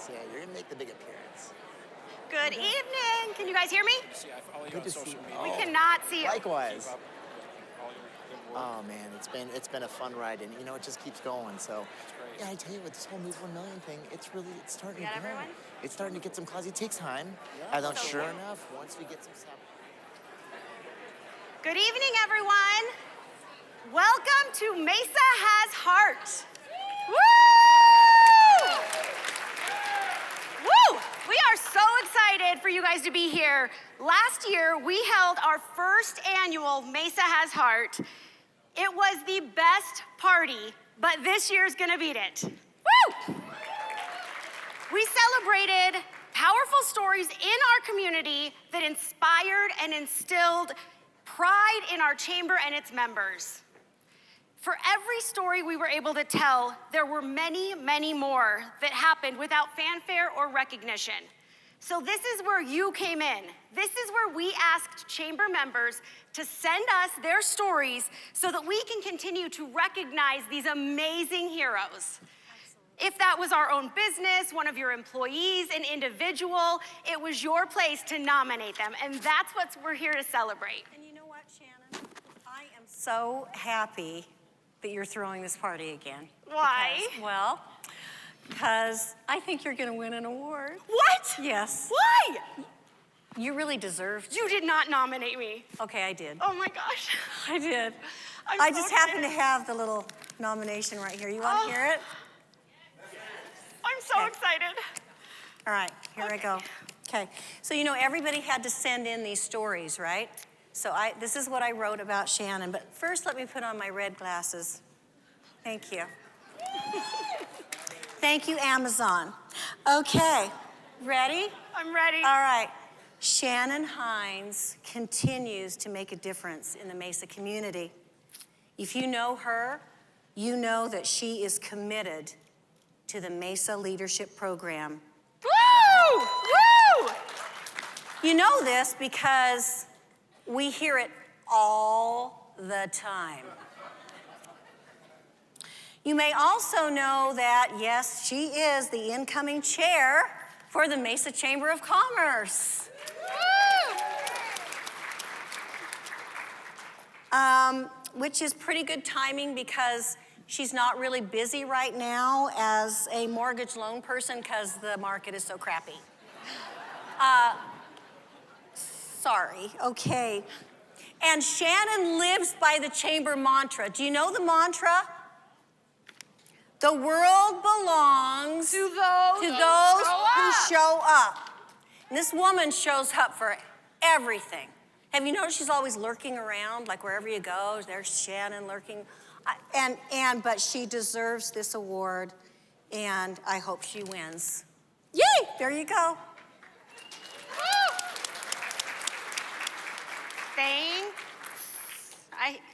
appearance. Yeah, you're gonna make the big appearance. Good evening. Can you guys hear me? I follow you Good on to social see you. media. We Oh. cannot see you. Likewise. Keep up all your good work. Oh man, it's been a fun ride, and you know it just keeps going. So, great. yeah, I tell you what, this whole Move 1 Million thing, it's starting We to got grow. everyone? It's starting to get some clouds. It takes time, Yeah, and then so sure cool. enough, once we get some stuff. Good evening, everyone. Welcome to Mesa Has Heart. Woo! Woo! We are so excited for you guys to be here. Last year, we held our first annual Mesa Has Heart. It was the best party, but this year's gonna beat it. Woo! We celebrated powerful stories in our community that inspired and instilled pride in our chamber and its members. For every story we were able to tell, there were many, many more that happened without fanfare or recognition. So this is where you came in. This is where we asked chamber members to send us their stories so that we can continue to recognize these amazing heroes. If that was our own business, one of your employees, an individual, it was your place to nominate them, and that's what we're here to celebrate. And you know what, Shannon? I am so happy that you're throwing this party again. Why? Because I think you're going to win an award. What? Yes. Why? You really deserve to. You did not nominate me. Okay, I did. Oh my gosh. I did. I'm I so just happen to excited. have the little nomination right here. You want Oh. to hear it? I'm so Okay. excited. All right, here I go. Okay, so you know everybody had to send in these stories, right? So this is what I wrote about Shannon, but first let me put on my red glasses. Thank you. Thank you, Amazon. Okay, ready? I'm ready. All right. Shannon Hines continues to make a difference in the Mesa community. If you know her, you know that she is committed to the Mesa Leadership Program. Woo! Woo! You know this because we hear it all the time. You may also know that, yes, she is the incoming chair for the Mesa Chamber of Commerce. Which is pretty good timing because she's not really busy right now as a mortgage loan person because the market is so crappy. Sorry, okay. And Shannon lives by the chamber mantra. Do you know the mantra? The world belongs To those who show up. And this woman shows up for everything. Have you noticed she's always lurking around, like wherever you go, there's Shannon lurking. But she deserves this award, and I hope she wins. Yay! There you go.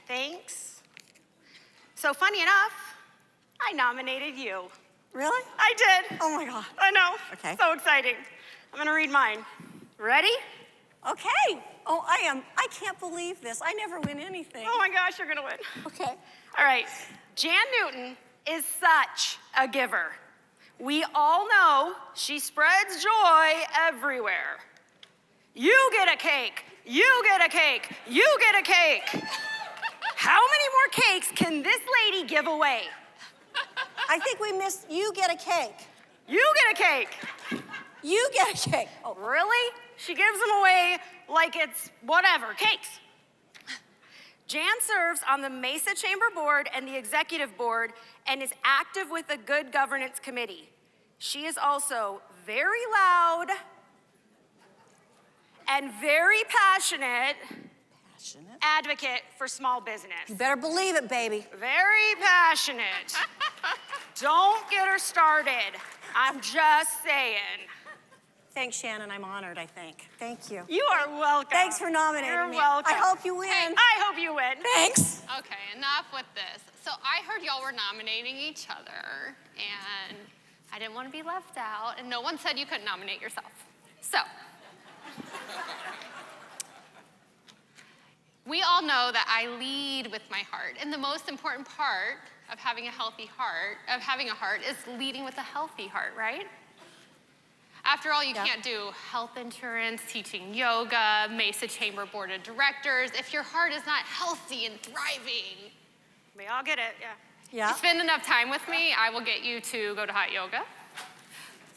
Thanks. So funny enough, I nominated you. Really? I did. Oh my God. I know. Okay. So exciting. I'm gonna read mine. Ready? Okay. Oh, I can't believe this. I never win anything. Oh my gosh, you're gonna win. Okay. All right. Jan Newton is such a giver. We all know she spreads joy everywhere. You get a cake. You get a cake. You get a cake. How many more cakes can this lady give away? I think we missed you get a cake. You get a cake. You get a cake. Oh, really? She gives them away like it's whatever, cakes. Jan serves on the Mesa Chamber Board and the Executive Board and is active with the Good Governance Committee. She is also very loud and very passionate advocate for small business. You better believe it, baby. Very passionate. Don't get her started. I'm just saying. Thanks, Shannon. I'm honored, I think. Thank you. You are welcome. Thanks for nominating You're me. welcome. I hope you win. I hope you win. Thanks. Okay, enough with this. So I heard y'all were nominating each other, and I didn't want to be left out, and no one said you couldn't nominate yourself. So, we all know that I lead with my heart, and the most important part of having a healthy heart, is leading with a healthy heart, right? After all, you Yeah. can't do health insurance, teaching yoga, Mesa Chamber Board of Directors if your heart is not healthy and thriving. We all get it, yeah. Yeah. You spend enough time with me, I will get you to go to hot yoga.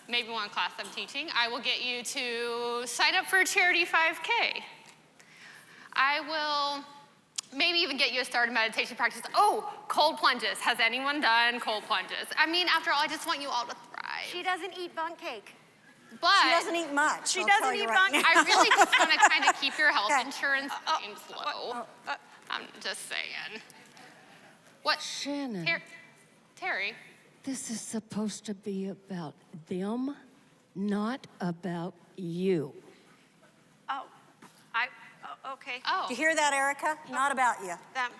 Maybe one class I'm teaching. I will get you to sign up for a charity 5K. I will maybe even get you a start of meditation practice. Oh, cold plunges. Has anyone done cold plunges? I mean, after all, I just want you all to thrive. She doesn't eat bundt cake. But She doesn't eat much. She I'll doesn't tell you eat right bundt now. I really just want to kind of keep your health Okay. insurance claims low. I'm just saying. What? Shannon, Terry, this is supposed to be about them, not about you. Oh, okay. oh. Do you hear that, Erica? Not about you. Them.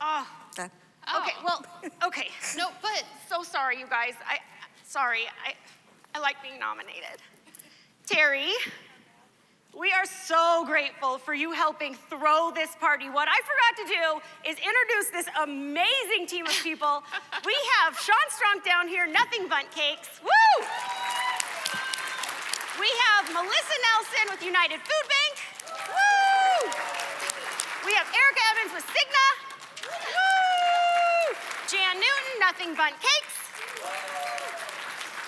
Oh, Okay. Oh. okay, well, okay. No, but So sorry, you guys. I like being nominated. Terry, we are so grateful for you helping throw this party. What I forgot to do is introduce this amazing team of people. We have Sean Strunk down here, nothing bundt cakes. Woo! We have Melissa Nelson with United Food Bank. Woo! We have Erica Evans with Cigna. Woo! Jan Newton, nothing bundt cakes.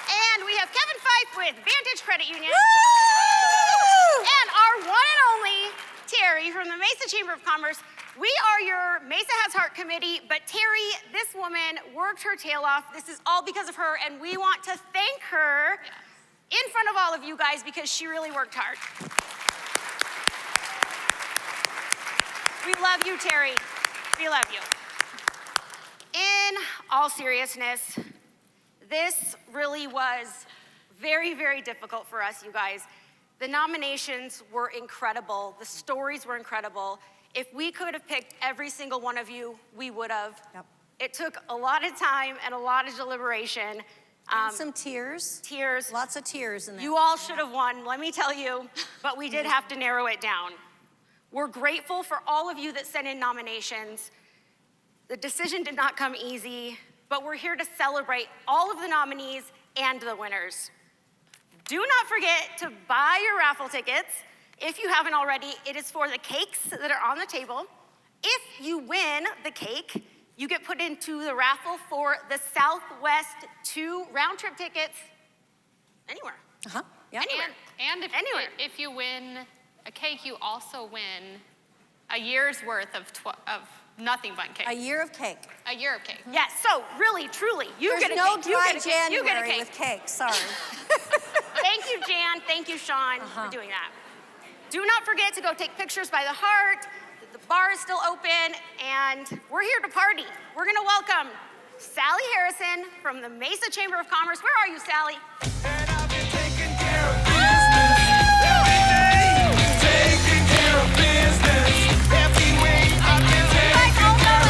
And we have Kevin Fife with Vantage Credit Union. And our one and only Terry from the Mesa Chamber of Commerce. We are your Mesa Has Heart committee, but Terry, this woman worked her tail off. This is all because of her, and we want to thank her in front of all of you guys because she really worked hard. We love you, Terry. We love you. In all seriousness, this really was very, very difficult for us, you guys. The nominations were incredible. The stories were incredible. If we could have picked every single one of you, we would have. Yep. It took a lot of time and a lot of deliberation. And some tears. Tears. Lots of tears in there. You all should have won, let me tell you, but we did have to narrow it down. We're grateful for all of you that sent in nominations. The decision did not come easy, but we're here to celebrate all of the nominees and the winners. Do not forget to buy your raffle tickets. If you haven't already, it is for the cakes that are on the table. If you win the cake, you get put into the raffle for the Southwest 2 round-trip tickets anywhere. Uh-huh. Yeah. Anywhere. and Anywhere. if you win a cake, you also win a year's worth of nothing bundt cake. A year of cake. A year of cake. Yes, so really, truly, you There's get a no cake. You dry get a cake. You get a January cake. with cake. Sorry. Thank you, Jan. Thank you, Sean, for doing that. Do not forget to go take pictures by the heart. The bar is still open, and we're here to party. We're gonna welcome Sally Harrison from the Mesa Chamber of Commerce. Where are you, Sally? And I've been taking care of business every day. Taking care of business every way. I've been taking care of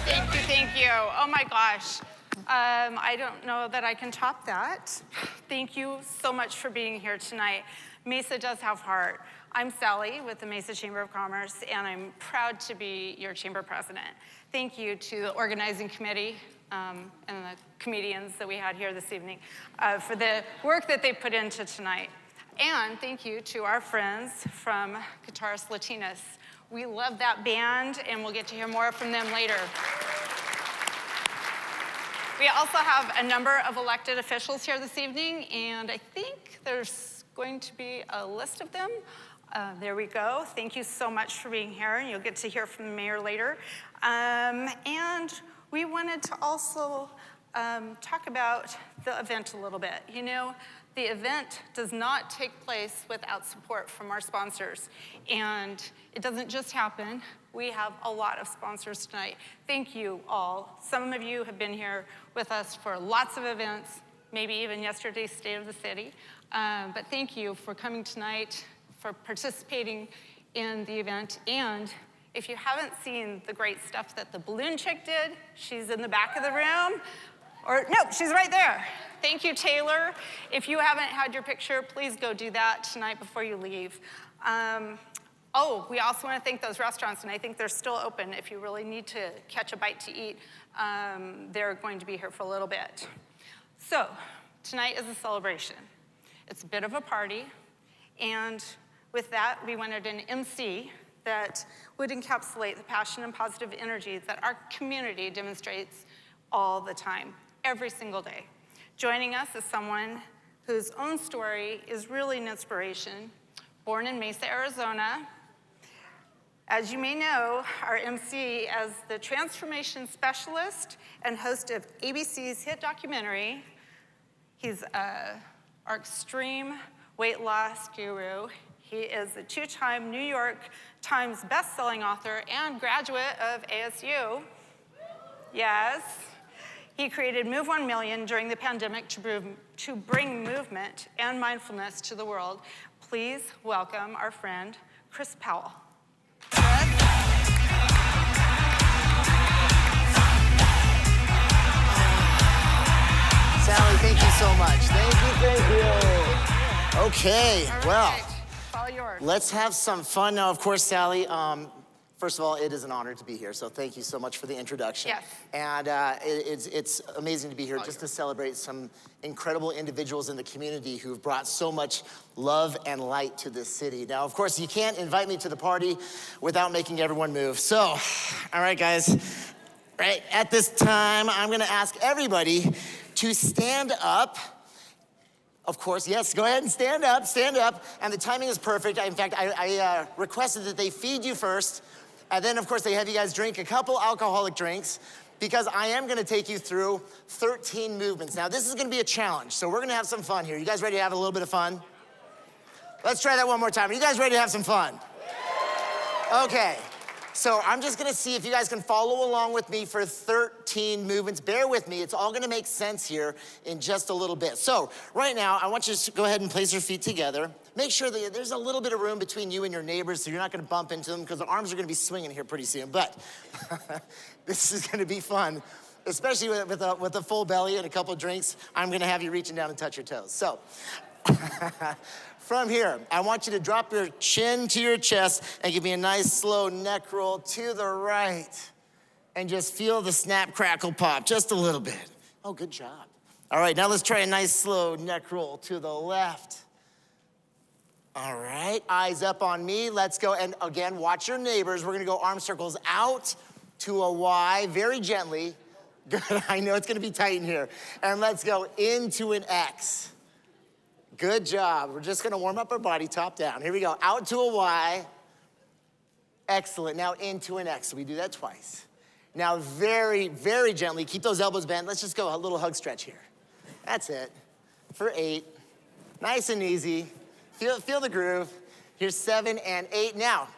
business. Thank you. Oh my gosh. I don't know that I can top that. Thank you so much for being here tonight. Mesa does have heart. I'm Sally with the Mesa Chamber of Commerce, and I'm proud to be your chamber president. Thank you to the organizing committee and the comedians that we had here this evening for the work that they put into tonight. And thank you to our friends from Guitarist Latinas. We love that band, and we'll get to hear more from them later. We also have a number of elected officials here this evening, and I think there's going to be a list of them. There we go. Thank you so much for being here, and you'll get to hear from the mayor later. And we wanted to also talk about the event a little bit. You know, the event does not take place without support from our sponsors, and it doesn't just happen. We have a lot of sponsors tonight. Thank you all. Some of you have been here with us for lots of events, maybe even yesterday's State of the City. But thank you for coming tonight, for participating in the event. And if you haven't seen the great stuff that the balloon chick did, she's in the back of the room. Or no, she's right there. Thank you, Taylor. If you haven't had your picture, please go do that tonight before you leave. Oh, we also want to thank those restaurants, and I think they're still open. If you really need to catch a bite to eat, they're going to be here for a little bit. So, Tonight is a celebration. It's a bit of a party, and with that, we wanted an MC that would encapsulate the passion and positive energy that our community demonstrates all the time, every single day. Joining us is someone whose own story is really an inspiration. Born in Mesa, Arizona, as you may know, our MC as the transformation specialist and host of ABC's hit documentary. He's our extreme weight loss guru. He is a two-time New York Times best-selling author and graduate of ASU. Yes. He created Move 1 Million during the pandemic to bring movement and mindfulness to the world. Please welcome our friend, Chris Powell. Sally, thank you so much. Thank you. Okay, well, It's all yours. let's have some fun now. Of course, Sally, first of all, it is an honor to be here, so thank you so much for the introduction. Yes. And it's amazing to be here just to celebrate some incredible individuals in the community who've brought so much love and light to this city. Now, of course, you can't invite me to the party without making everyone move. So, all right, guys, right at this time, I'm gonna ask everybody to stand up. Of course, yes, go ahead and stand up. And the timing is perfect. In fact, I requested that they feed you first, and then, of course, they have you guys drink a couple alcoholic drinks, because I am gonna take you through 13 movements. Now, this is gonna be a challenge, so we're gonna have some fun here. You guys ready to have a little bit of fun? Let's try that one more time. Are you guys ready to have some fun? Okay. So I'm just gonna see if you guys can follow along with me for 13 movements. Bear with me, it's all gonna make sense here in just a little bit. So right now, I want you to go ahead and place your feet together. Make sure that there's a little bit of room between you and your neighbors so you're not gonna bump into them, because the arms are gonna be swinging here pretty soon. But this is gonna be fun, especially with a full belly and a couple of drinks. I'm gonna have you reaching down and touch your toes. So. From here, I want you to drop your chin to your chest and give me a nice slow neck roll to the right. And just feel the snap, crackle, pop, just a little bit. Oh, good job. All right, now let's try a nice slow neck roll to the left. All right, eyes up on me, let's go. And again, watch your neighbors. We're gonna go arm circles out to a Y, very gently. Good, I know it's gonna be tight in here. And let's go into an X. Good job. We're just gonna warm up our body top down. Here we go, out to a Y. Excellent, now into an X. So we do that twice. Now very, very gently, keep those elbows bent. Let's just go a little hug stretch here. That's it, for 8. Nice and easy. Feel the groove. Here's 7 and 8. Now,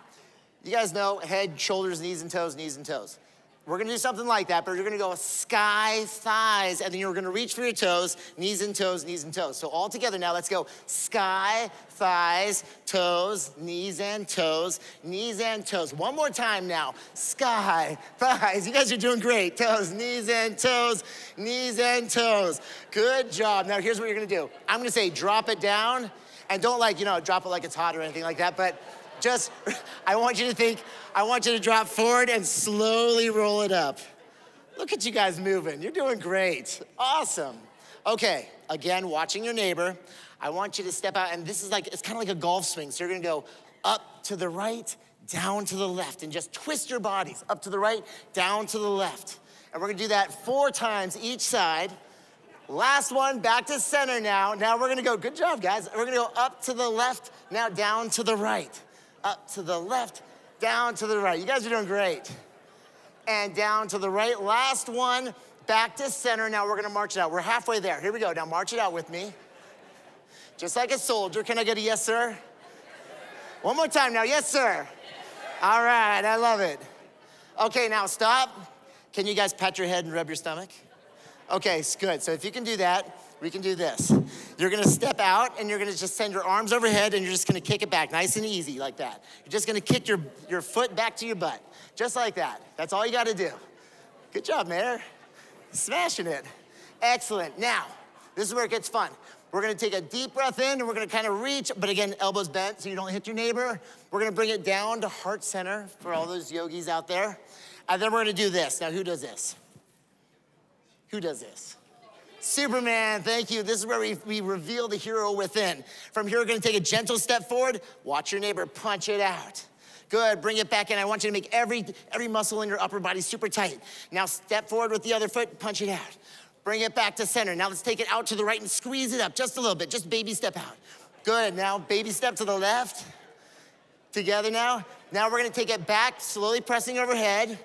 you guys know head, shoulders, knees and toes, knees and toes. We're gonna do something like that, but you're gonna go sky, thighs, and then you're gonna reach for your toes, knees and toes, knees and toes. So all together now, let's go sky, thighs, toes, knees and toes, knees and toes. One more time now, sky, thighs. You guys are doing great. Toes, knees and toes, knees and toes. Good job. Now here's what you're gonna do. I'm gonna say drop it down, and don't drop it like it's hot or anything like that, but just, I want you to drop forward and slowly roll it up. Look at you guys moving. You're doing great. Awesome. Okay, again, watching your neighbor. I want you to step out, and this is it's kind of like a golf swing. So you're gonna go up to the right, down to the left, and just twist your bodies. Up to the right, down to the left. And we're gonna do that 4 times each side. Last one, back to center now. Now we're gonna go, good job, guys. We're gonna go up to the left, now down to the right. Up to the left, down to the right. You guys are doing great. And down to the right. Last one, back to center. Now we're gonna march it out. We're halfway there. Here we go. Now march it out with me. Just like a soldier. Can I get a yes, sir? One more time now. Yes, sir. All right, I love it. Okay, now stop. Can you guys pat your head and rub your stomach? Okay, good. So if you can do that, we can do this. You're gonna step out and you're gonna just send your arms overhead and you're just gonna kick it back nice and easy like that. You're just gonna kick your foot back to your butt, just like that. That's all you gotta do. Good job, Mayor. Smashing it. Excellent. Now, this is where it gets fun. We're gonna take a deep breath in and we're gonna kind of reach, but again, elbows bent so you don't hit your neighbor. We're gonna bring it down to heart center for all those yogis out there. And then we're gonna do this. Now, who does this? Who does this? Superman, thank you. This is where we reveal the hero within. From here, we're gonna take a gentle step forward. Watch your neighbor punch it out. Good, bring it back in. I want you to make every muscle in your upper body super tight. Now step forward with the other foot, punch it out. Bring it back to center. Now let's take it out to the right and squeeze it up just a little bit. Just baby step out. Good, now baby step to the left. Together now. Now we're gonna take it back, slowly pressing overhead.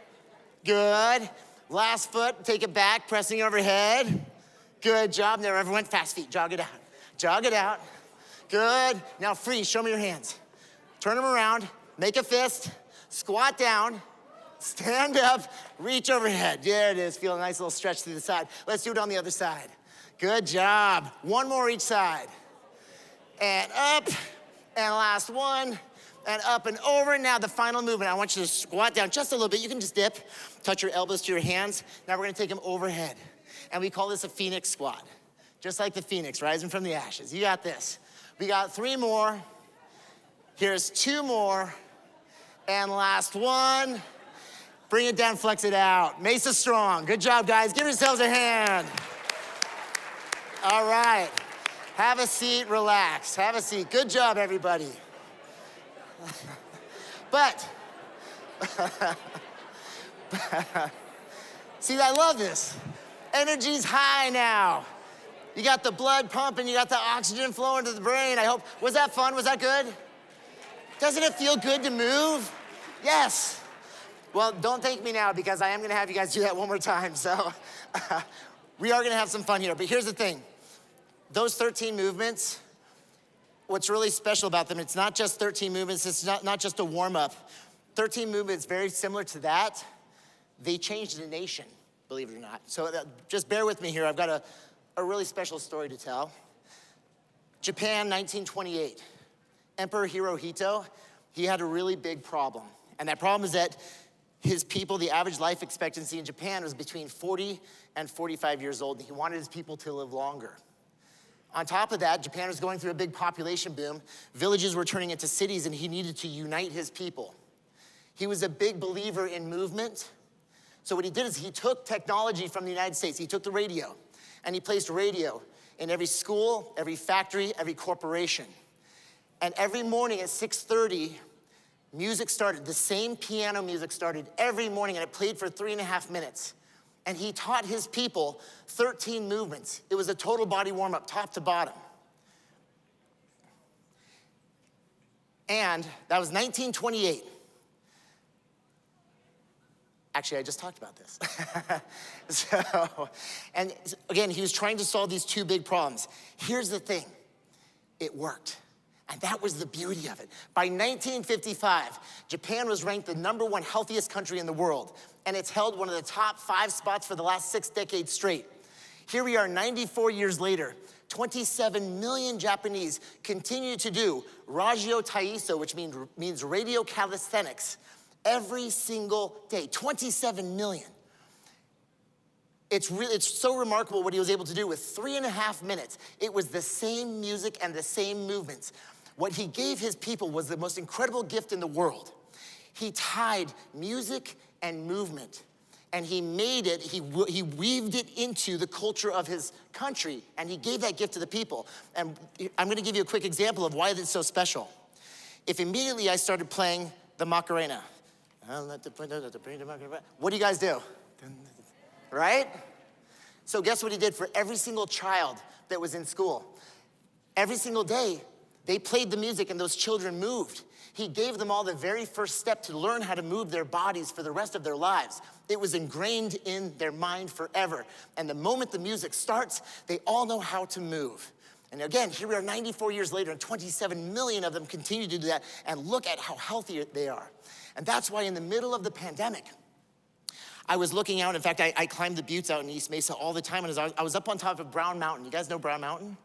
Good. Last foot, take it back, pressing overhead. Good job. Now everyone, fast feet, jog it out. Jog it out. Good. Now freeze, show me your hands. Turn them around, make a fist, squat down, stand up, reach overhead. There it is, feel a nice little stretch through the side. Let's do it on the other side. Good job. One more each side. And up, and last one, and up and over. Now the final movement, I want you to squat down just a little bit. You can just dip, touch your elbows to your hands. Now we're gonna take them overhead. And we call this a phoenix squat. Just like the phoenix rising from the ashes. You got this. We got 3 more. Here's 2 more. And last one. Bring it down, flex it out. Mesa strong. Good job, guys. Give yourselves a hand. All right. Have a seat, relax. Have a seat. Good job, everybody. But, see, I love this. Energy's high now. You got the blood pumping, you got the oxygen flowing to the brain. I hope, was that fun? Was that good? Doesn't it feel good to move? Yes. Well, don't thank me now because I am gonna have you guys do that one more time. So we are gonna have some fun here. But here's the thing. Those 13 movements, what's really special about them, it's not just 13 movements, it's not just a warm up. 13 movements very similar to that. They changed the nation, believe it or not. So just bear with me here. I've got a really special story to tell. Japan, 1928. Emperor Hirohito, he had a really big problem. And that problem is that his people, the average life expectancy in Japan was between 40 and 45 years old. And he wanted his people to live longer. On top of that, Japan was going through a big population boom. Villages were turning into cities and he needed to unite his people. He was a big believer in movement. So what he did is he took technology from the United States. He took the radio and he placed radio in every school, every factory, every corporation. And every morning at 6:30, music started. The same piano music started every morning and it played for 3.5 minutes. And he taught his people 13 movements. It was a total body warm-up, top to bottom. And that was 1928. Actually, I just talked about this. And again, he was trying to solve these 2 big problems. Here's the thing, it worked. And that was the beauty of it. By 1955, Japan was ranked the #1 healthiest country in the world, and it's held one of the top 5 spots for the last 6 decades straight. Here we are 94 years later, 27 million Japanese continue to do Ragio Taiso, which means radio calisthenics, every single day, 27 million. It's so remarkable what he was able to do with 3.5 minutes. It was the same music and the same movements. What he gave his people was the most incredible gift in the world. He tied music and movement, and he made it, he weaved it into the culture of his country, and he gave that gift to the people. And I'm gonna give you a quick example of why it's so special. If immediately I started playing the Macarena, what do you guys do? Right? So guess what he did for every single child that was in school? Every single day, they played the music and those children moved. He gave them all the very first step to learn how to move their bodies for the rest of their lives. It was ingrained in their mind forever. And the moment the music starts, they all know how to move. And again, here we are 94 years later and 27 million of them continue to do that. And look at how healthy they are. And that's why in the middle of the pandemic, I was looking out. In fact, I climbed the buttes out in East Mesa all the time. And I was up on top of Brown Mountain. You guys know Brown Mountain?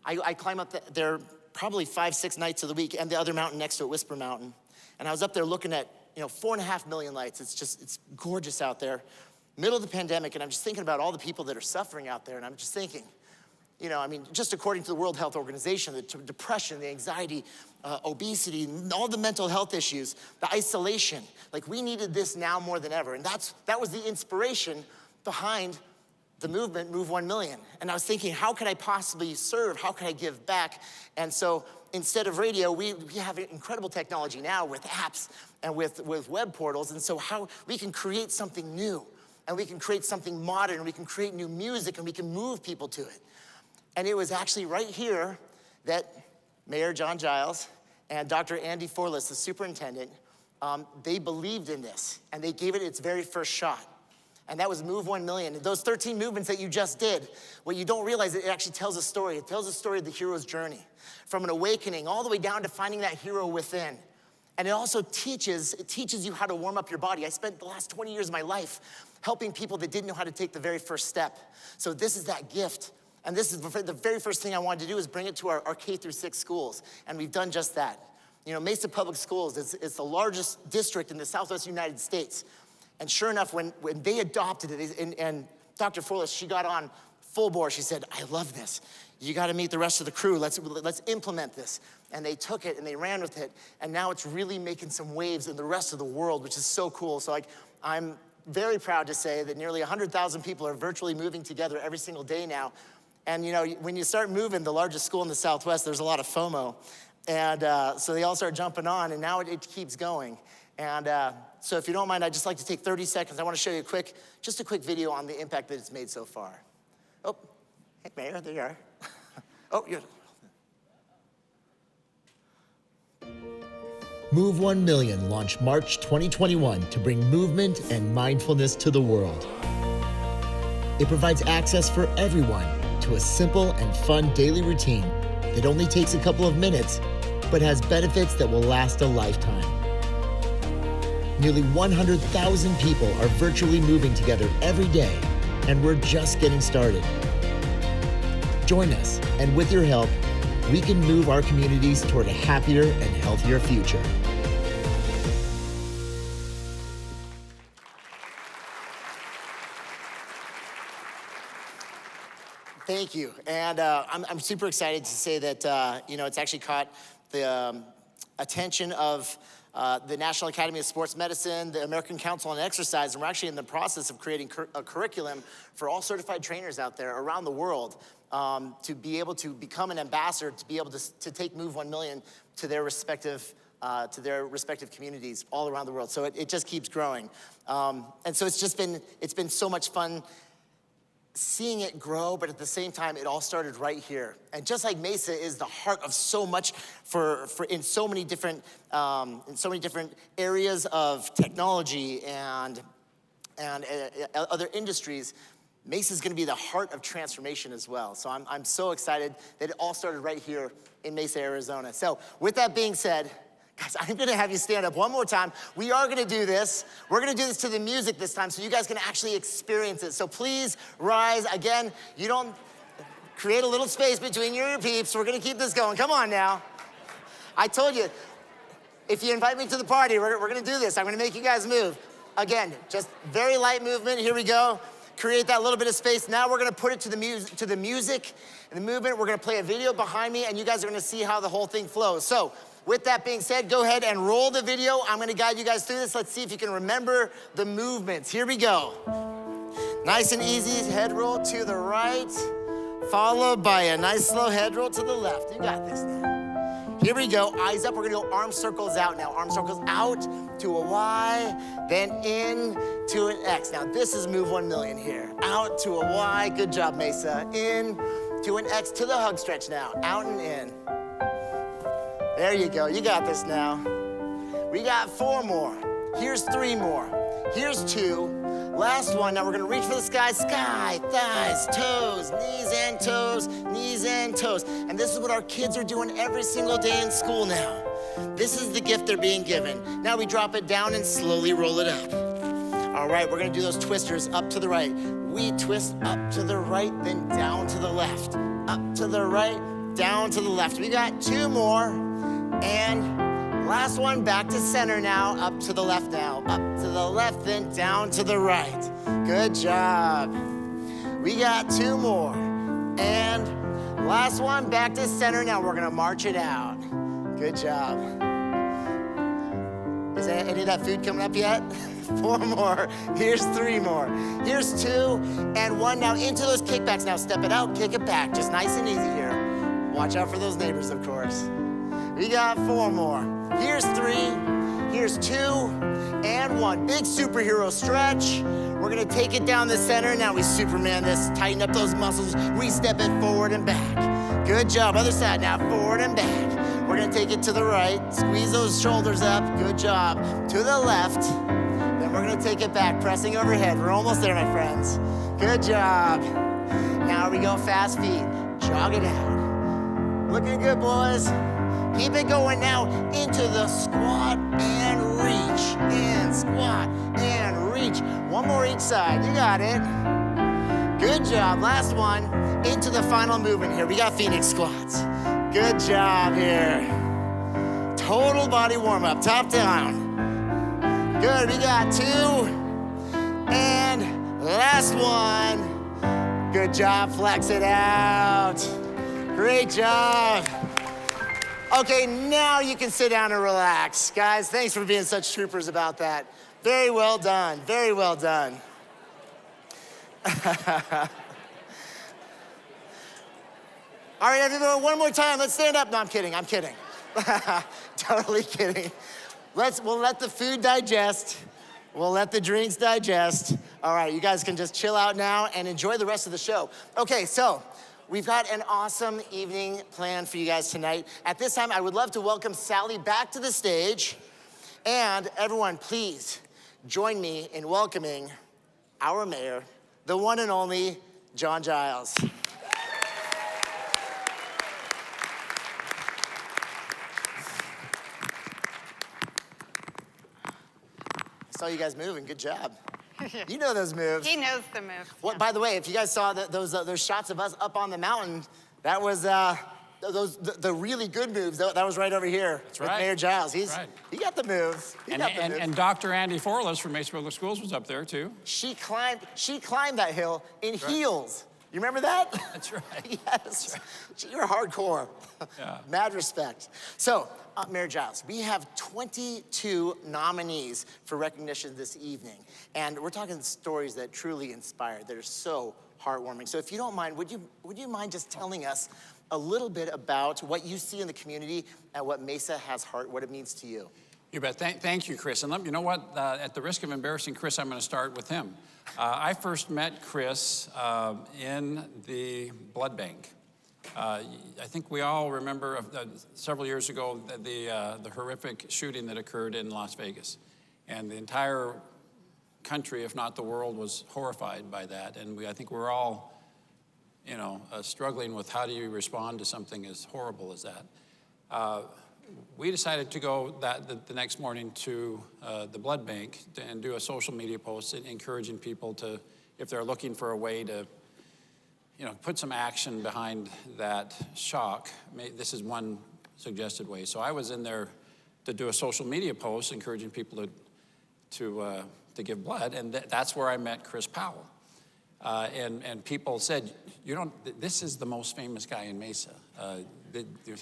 I climb up there probably 5-6 nights of the week, and the other mountain next to it, Whisper Mountain. And I was up there looking at 4.5 million lights. It's gorgeous out there. Middle of the pandemic, and I'm just thinking about all the people that are suffering out there. And I'm just thinking, just according to the World Health Organization, the depression, the anxiety, obesity, all the mental health issues, the isolation, like we needed this now more than ever. And that was the inspiration behind the movement, Move 1 Million. And I was thinking, how could I possibly serve? How could I give back? And so instead of radio, we have incredible technology now with apps and with web portals. And so how we can create something new, and we can create something modern, and we can create new music, and we can move people to it. And it was actually right here that Mayor John Giles and Dr. Andy Forlis, the superintendent, they believed in this, and they gave it its very first shot. And that was Move 1 Million. And those 13 movements that you just did, what you don't realize, it actually tells a story. It tells a story of the hero's journey, from an awakening all the way down to finding that hero within. And it also teaches you how to warm up your body. I spent the last 20 years of my life helping people that didn't know how to take the very first step. So this is that gift. And this is the very first thing I wanted to do is bring it to our K through 6 schools. And we've done just that. You know, Mesa Public Schools is the largest district in the Southwest United States. And sure enough, when they adopted it, and Dr. Forlis, she got on full bore. She said, I love this. You got to meet the rest of the crew. Let's implement this. And they took it and they ran with it. And now it's really making some waves in the rest of the world, which is so cool. So I'm very proud to say that nearly 100,000 people are virtually moving together every single day now. And you know, when you start moving the largest school in the Southwest, there's a lot of FOMO. And so they all start jumping on, and now it keeps going. And so if you don't mind, I'd just like to take 30 seconds. I want to show you just a quick video on the impact that it's made so far. Oh, hey, Mayor, there you are. Oh, you're... Move 1 Million launched March 2021 to bring movement and mindfulness to the world. It provides access for everyone to a simple and fun daily routine that only takes a couple of minutes, but has benefits that will last a lifetime. Nearly 100,000 people are virtually moving together every day, and we're just getting started. Join us, and with your help, we can move our communities toward a happier and healthier future. Thank you. And I'm super excited to say that, you know, it's actually caught the attention of the National Academy of Sports Medicine, the American Council on Exercise, and we're actually in the process of creating a curriculum for all certified trainers out there around the world to be able to become an ambassador, to be able to take Move 1 Million to their respective communities all around the world. So it just keeps growing. And so it's been so much fun seeing it grow, but at the same time, it all started right here. And just like Mesa is the heart of so much in so many different areas of technology and other industries, Mesa is going to be the heart of transformation as well. So I'm so excited that it all started right here in Mesa, Arizona. So with that being said, guys, I'm gonna have you stand up one more time. We are gonna do this. We're gonna do this to the music this time so you guys can actually experience it. So please rise. Again, you don't create a little space between your peeps. We're gonna keep this going. Come on now. I told you, if you invite me to the party, we're gonna do this. I'm gonna make you guys move. Again, just very light movement. Here we go. Create that little bit of space. Now we're gonna put it to the music and the movement. We're gonna play a video behind me, and you guys are gonna see how the whole thing flows. So, with that being said, go ahead and roll the video. I'm gonna guide you guys through this. Let's see if you can remember the movements. Here we go. Nice and easy, head roll to the right, followed by a nice slow head roll to the left. You got this now. Here we go, eyes up. We're gonna go arm circles out now. Arm circles out to a Y, then in to an X. Now this is Move 1 Million here. Out to a Y, good job, Mesa. In to an X, to the hug stretch now. Out and in. There you go, you got this now. We got 4 more. Here's 3 more. Here's 2. Last one, now we're gonna reach for the sky. Sky, thighs, toes, knees and toes, knees and toes. And this is what our kids are doing every single day in school now. This is the gift they're being given. Now we drop it down and slowly roll it up. All right, we're gonna do those twisters up to the right. We twist up to the right, then down to the left. Up to the right, down to the left. We got 2 more. And last one, back to center now, up to the left now. Up to the left, then down to the right. Good job. We got 2 more. And last one, back to center now. We're gonna march it out. Good job. Is any of that food coming up yet? 4 more. Here's 3 more. Here's 2 and 1. Now into those kickbacks. Now step it out, kick it back. Just nice and easy here. Watch out for those neighbors, of course. We got 4 more. Here's 3. Here's 2 and 1. Big superhero stretch. We're gonna take it down the center. Now we Superman this. Tighten up those muscles. We step it forward and back. Good job. Other side now. Forward and back. We're gonna take it to the right. Squeeze those shoulders up. Good job. To the left. Then we're gonna take it back, pressing overhead. We're almost there, my friends. Good job. Now we go fast feet. Jog it out. Looking good, boys. Keep it going now into the squat and reach. And squat and reach. 1 more each side. You got it. Good job. Last one. Into the final movement here. We got Phoenix squats. Good job here. Total body warm up, top down. Good, we got 2. And last one. Good job, flex it out. Great job. Okay, now you can sit down and relax. Guys, thanks for being such troopers about that. Very well done, very well done. All right, everyone, one more time. Let's stand up. No, I'm kidding. Totally kidding. We'll let the food digest. We'll let the drinks digest. All right, you guys can just chill out now and enjoy the rest of the show. Okay, so we've got an awesome evening planned for you guys tonight. At this time, I would love to welcome Sally back to the stage. And everyone, please join me in welcoming our mayor, the one and only John Giles. I saw you guys moving. Good job. You know those moves. He knows the moves. Well, by the way, if you guys saw those shots of us up on the mountain, that was the really good moves. That was right over here. That's with right. Mayor Giles. That's right. He got the moves. And Dr. Andy Forles from Mesa Public Schools was up there too. She climbed that hill in heels. You remember that? That's right. Yes. That's right. You're hardcore. Yeah. Mad respect. So, Mayor Giles, we have 22 nominees for recognition this evening. And we're talking stories that truly inspire, that are so heartwarming. So if you don't mind, would you mind just telling us a little bit about what you see in the community and what Mesa has heart, what it means to you? You bet. Thank you, Chris. And you know what? At the risk of embarrassing Chris, I'm going to start with him. I first met Chris in the blood bank. I think we all remember several years ago the horrific shooting that occurred in Las Vegas. And the entire country, if not the world, was horrified by that. And I think we're all, struggling with how do you respond to something as horrible as that. We decided to go the next morning to the blood bank and do a social media post encouraging people to, if they're looking for a way to, put some action behind that shock. This is one suggested way. So I was in there to do a social media post encouraging people to give blood, and that's where I met Chris Powell. And people said, this is the most famous guy in Mesa.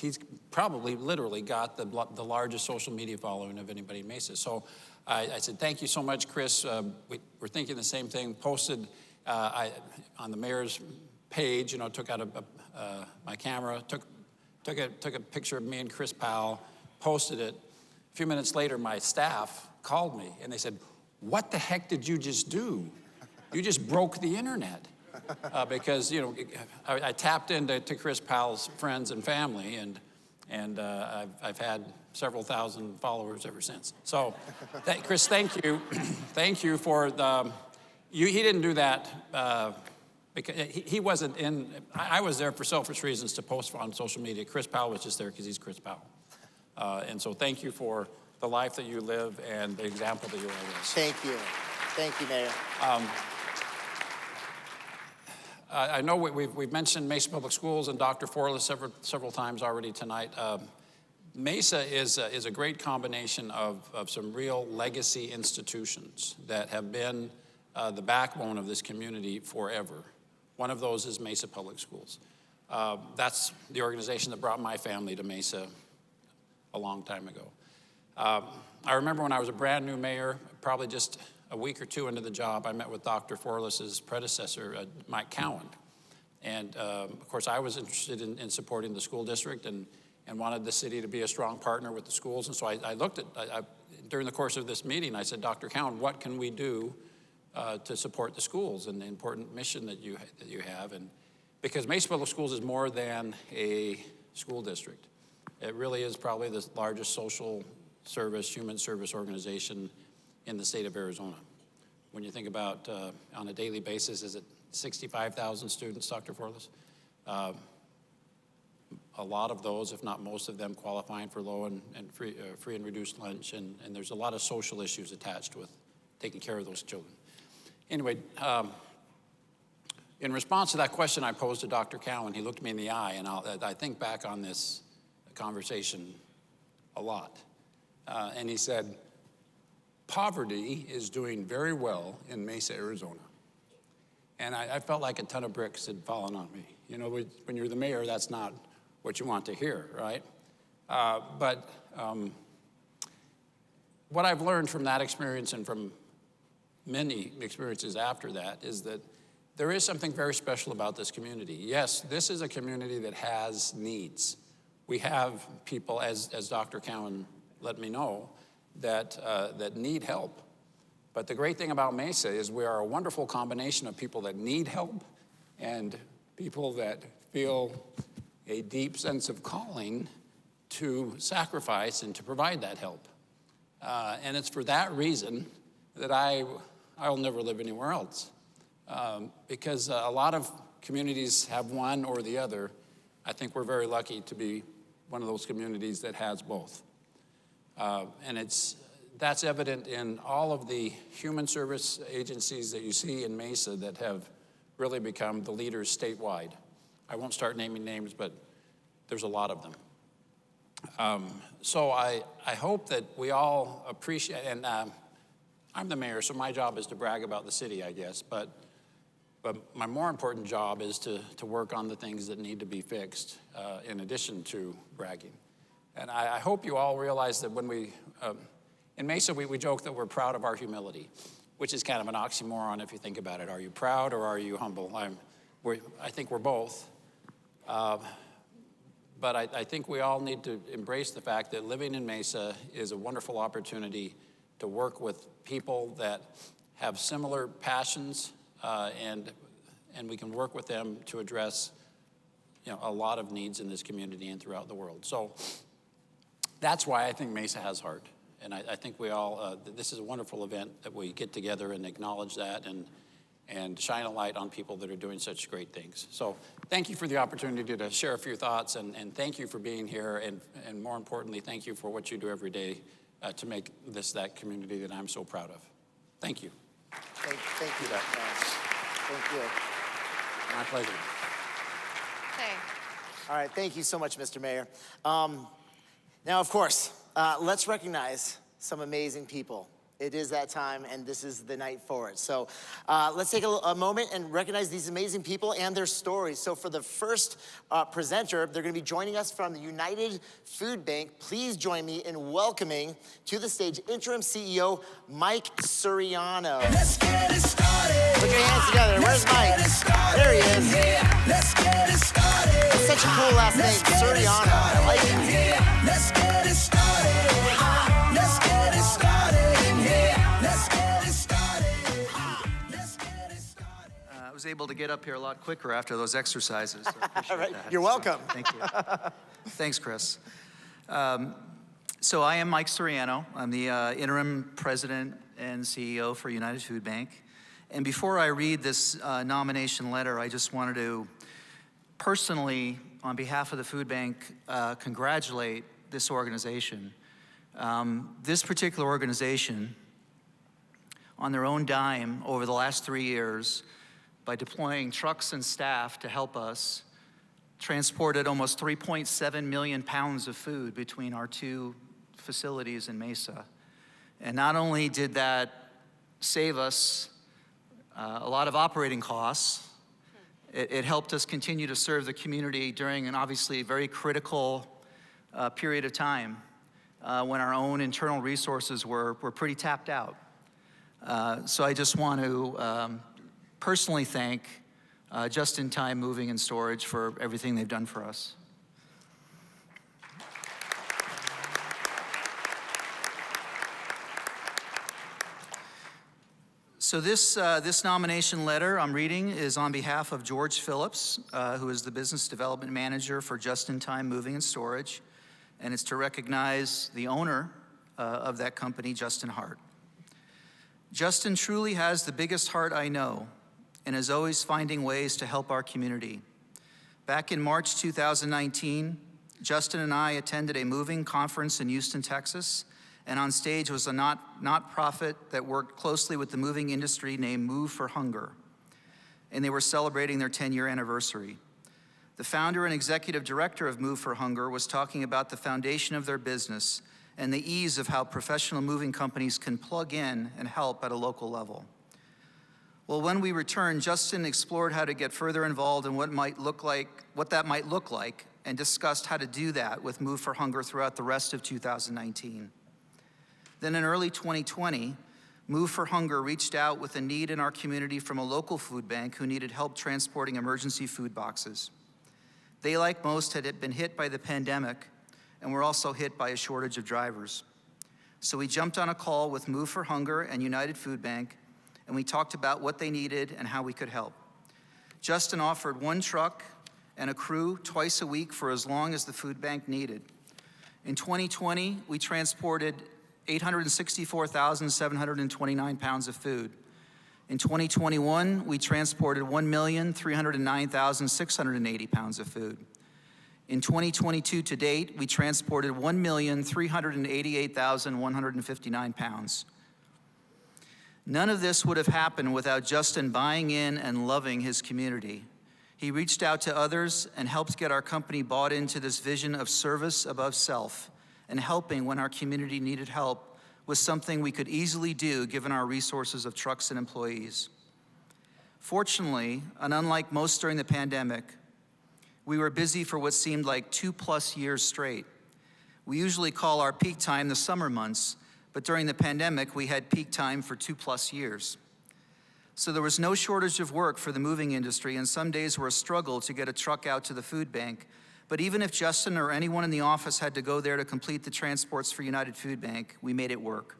He's probably literally got the largest social media following of anybody in Mesa. So I said, thank you so much, Chris. We're thinking the same thing. Posted on the mayor's page, took out my camera, took a picture of me and Chris Powell, posted it. A few minutes later, my staff called me and they said, what the heck did you just do? You just broke the internet. Because I tapped into Chris Powell's friends and family, and I've had several thousand followers ever since. So, Chris, thank you, thank you for he didn't do that because he wasn't in. I was there for selfish reasons to post on social media. Chris Powell was just there because he's Chris Powell, and so thank you for the life that you live and the example that you are. Thank you, Mayor. I know we've mentioned Mesa Public Schools and Dr. Forles several times already tonight. Mesa is a great combination of some real legacy institutions that have been the backbone of this community forever. One of those is Mesa Public Schools. That's the organization that brought my family to Mesa a long time ago. I remember when I was a brand new mayor, probably just a week or two into the job, I met with Dr. Forless's predecessor, Mike Cowan. And of course, I was interested in supporting the school district and wanted the city to be a strong partner with the schools. And so I looked at, during the course of this meeting, I said, Dr. Cowan, what can we do to support the schools and the important mission that you have? And because Mesa Public Schools is more than a school district. It really is probably the largest social service, human service organization in the state of Arizona. When you think about on a daily basis, is it 65,000 students, Dr. Forless? A lot of those, if not most of them, qualifying for low and free and reduced lunch, and there's a lot of social issues attached with taking care of those children. Anyway, in response to that question I posed to Dr. Cowan, he looked me in the eye, and I think back on this conversation a lot. And he said, poverty is doing very well in Mesa, Arizona. And I felt like a ton of bricks had fallen on me. You know, when you're the mayor, that's not what you want to hear, right? But what I've learned from that experience and from many experiences after that is that there is something very special about this community. Yes, this is a community that has needs. We have people, as Dr. Cowan let me know, that need help. But the great thing about Mesa is we are a wonderful combination of people that need help and people that feel a deep sense of calling to sacrifice and to provide that help. And it's for that reason that I'll never live anywhere else. Because a lot of communities have one or the other. I think we're very lucky to be one of those communities that has both. And that's evident in all of the human service agencies that you see in Mesa that have really become the leaders statewide. I won't start naming names, but there's a lot of them. So I hope that we all appreciate, and I'm the mayor, so my job is to brag about the city, I guess, but my more important job is to work on the things that need to be fixed in addition to bragging. And I hope you all realize that when in Mesa, we joke that we're proud of our humility, which is kind of an oxymoron if you think about it. Are you proud or are you humble? I think we're both. But I think we all need to embrace the fact that living in Mesa is a wonderful opportunity to work with people that have similar passions, and we can work with them to address, a lot of needs in this community and throughout the world. So that's why I think Mesa has heart. And I think we all, this is a wonderful event that we get together and acknowledge that and shine a light on people that are doing such great things. So thank you for the opportunity to share a few thoughts, and thank you for being here, and more importantly, thank you for what you do every day to make this that community that I'm so proud of. Thank you. Thank you, Dr. Thank you. My pleasure. Okay. All right, thank you so much, Mr. Mayor. Now, of course, let's recognize some amazing people. It is that time, and this is the night for it. So let's take a moment and recognize these amazing people and their stories. So for the first presenter, they're gonna be joining us from the United Food Bank. Please join me in welcoming to the stage Interim CEO Mike Suriano. Let's get it started. Put your hands together. Where's Mike? There he is. Let's get it started. That's such a cool last name, Suriano. I like that. Let's get it started. Let's get it started in here. Let's get it started. Let's get it started. I was able to get up here a lot quicker after those exercises. So I appreciate All right, that. you're welcome. Thank you. Thanks, Chris. So I am Mike Suriano. I'm the interim president and CEO for United Food Bank. And before I read this nomination letter, I just wanted to personally, on behalf of the food bank, congratulate this organization. This particular organization, on their own dime over the last 3 years, by deploying trucks and staff to help us, transported almost 3.7 million pounds of food between our two facilities in Mesa. And not only did that save us a lot of operating costs, it helped us continue to serve the community during an obviously very critical period of time when our own internal resources were pretty tapped out. So I just want to personally thank Just in Time Moving and Storage for everything they've done for us. So this nomination letter I'm reading is on behalf of George Phillips, who is the Business Development Manager for Just in Time Moving and Storage, and it's to recognize the owner of that company, Justin Hart. Justin truly has the biggest heart I know and is always finding ways to help our community. Back in March 2019, Justin and I attended a moving conference in Houston, Texas, and on stage was a not-profit that worked closely with the moving industry named Move for Hunger, and they were celebrating their 10-year anniversary. The founder and executive director of Move for Hunger was talking about the foundation of their business and the ease of how professional moving companies can plug in and help at a local level. Well, when we returned, Justin explored how to get further involved in what that might look like, and discussed how to do that with Move for Hunger throughout the rest of 2019. Then in early 2020, Move for Hunger reached out with a need in our community from a local food bank who needed help transporting emergency food boxes. They, like most, had been hit by the pandemic and were also hit by a shortage of drivers. So we jumped on a call with Move for Hunger and United Food Bank, and we talked about what they needed and how we could help. Justin offered one truck and a crew twice a week for as long as the food bank needed. In 2020, we transported 864,729 pounds of food. In 2021, we transported 1,309,680 pounds of food. In 2022 to date, we transported 1,388,159 pounds. None of this would have happened without Justin buying in and loving his community. He reached out to others and helped get our company bought into this vision of service above self, and helping when our community needed help was something we could easily do given our resources of trucks and employees. Fortunately, and unlike most during the pandemic, we were busy for what seemed like 2+ years straight. We usually call our peak time the summer months, but during the pandemic, we had peak time for 2+ years. So there was no shortage of work for the moving industry, and some days were a struggle to get a truck out to the food bank. But even if Justin or anyone in the office had to go there to complete the transports for United Food Bank, we made it work.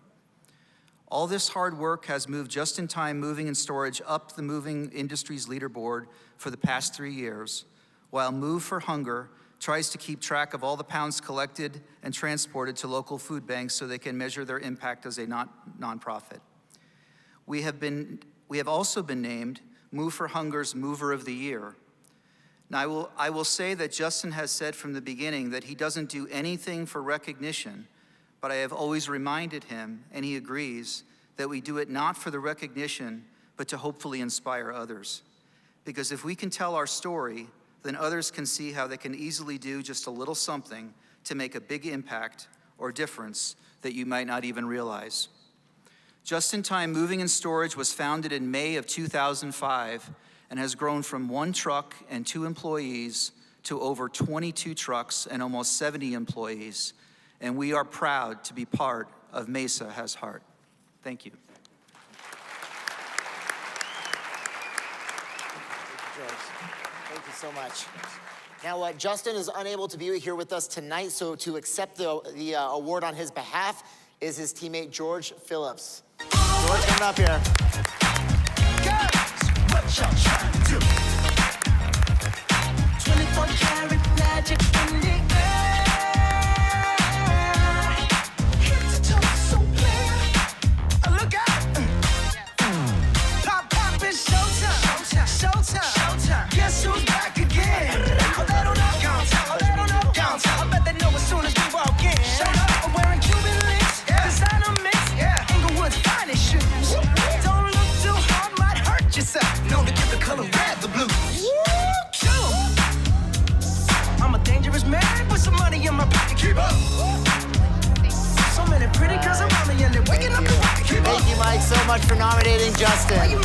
All this hard work has moved Just in Time Moving and Storage up the moving industry's leaderboard for the past 3 years, while Move for Hunger tries to keep track of all the pounds collected and transported to local food banks so they can measure their impact as a nonprofit. We have also been named Move for Hunger's Mover of the Year. Now, I will say that Justin has said from the beginning that he doesn't do anything for recognition, but I have always reminded him, and he agrees, that we do it not for the recognition, but to hopefully inspire others. Because if we can tell our story, then others can see how they can easily do just a little something to make a big impact or difference that you might not even realize. Just in Time Moving and Storage was founded in May of 2005 and has grown from 1 truck and 2 employees to over 22 trucks and almost 70 employees. And we are proud to be part of Mesa Has Heart. Thank you. Thank you so much. Now, Justin is unable to be here with us tonight, so to accept the award on his behalf is his teammate, George Phillips. George, come up here. What y'all trying to do? 24 karat magic in the air. Head to toe so clear. Look out. Pop, pop, it's showtime. Showtime. Showtime. Guess who's back again? Oh, they don't know. Oh, they don't know. I bet they know as soon as we walk in. Shut up. I'm wearing Cuban links. Designer mix. Inglewood's finest shoes. Don't look too hard, might hurt yourself. Known to get the color red, the blue. I'm a dangerous man with some money in my pocket. Keep up. So many pretty girls around me and they're waking up the rocket. Keep up. Thank you, Mike, so much for nominating Justin.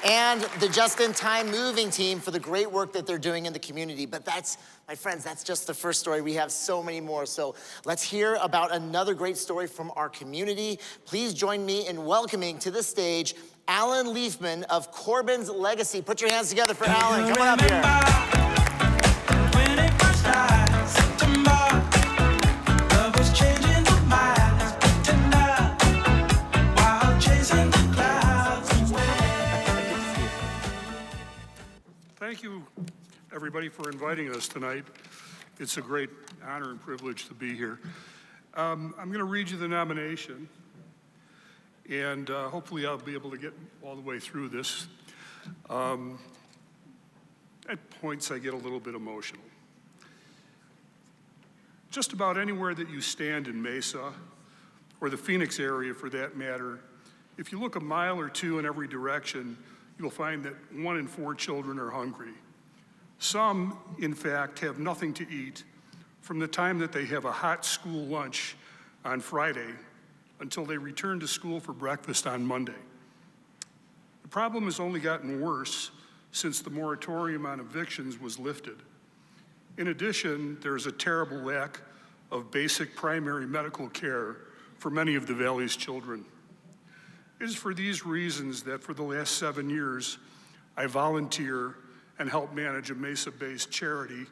and the Just in Time Moving team for the great work that they're doing in the community. But that's, my friends, that's just the first story. We have so many more. So let's hear about another great story from our community. Please join me in welcoming to the stage Alan Leafman of Corbin's Legacy. Put your hands together for Alan. Come on up here. When it first died, September, love was changing the minds, tender, while chasing the clouds away. Thank you, everybody, for inviting us tonight. It's a great honor and privilege to be here. I'm going to read you the nomination, and hopefully I'll be able to get all the way through this. At points, I get a little bit emotional. Just about anywhere that you stand in Mesa, or the Phoenix area for that matter, if you look a mile or two in every direction, you'll find that 1 in 4 children are hungry. Some, in fact, have nothing to eat from the time that they have a hot school lunch on Friday until they return to school for breakfast on Monday. The problem has only gotten worse since the moratorium on evictions was lifted. In addition, there is a terrible lack of basic primary medical care for many of the Valley's children. It is for these reasons that for the last 7 years, I volunteer and help manage a Mesa-based charity,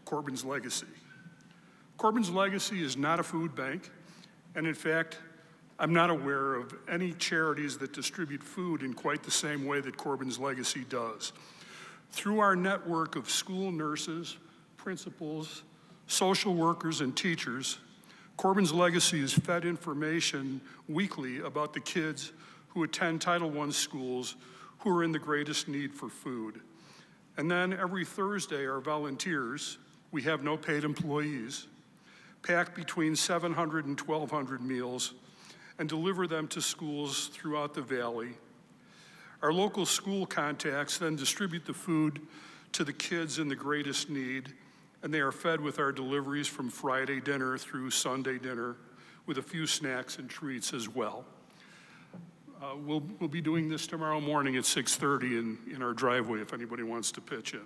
Corbin's Legacy. Corbin's Legacy is not a food bank, and in fact, I'm not aware of any charities that distribute food in quite the same way that Corbin's Legacy does. Through our network of school nurses, principals, social workers, and teachers, Corbin's Legacy is fed information weekly about the kids who attend Title I schools who are in the greatest need for food. And then every Thursday, our volunteers, we have no paid employees, pack between 700 and 1,200 meals and deliver them to schools throughout the Valley. Our local school contacts then distribute the food to the kids in the greatest need, and they are fed with our deliveries from Friday dinner through Sunday dinner, with a few snacks and treats as well. We'll be doing this tomorrow morning at 6:30 in our driveway if anybody wants to pitch in.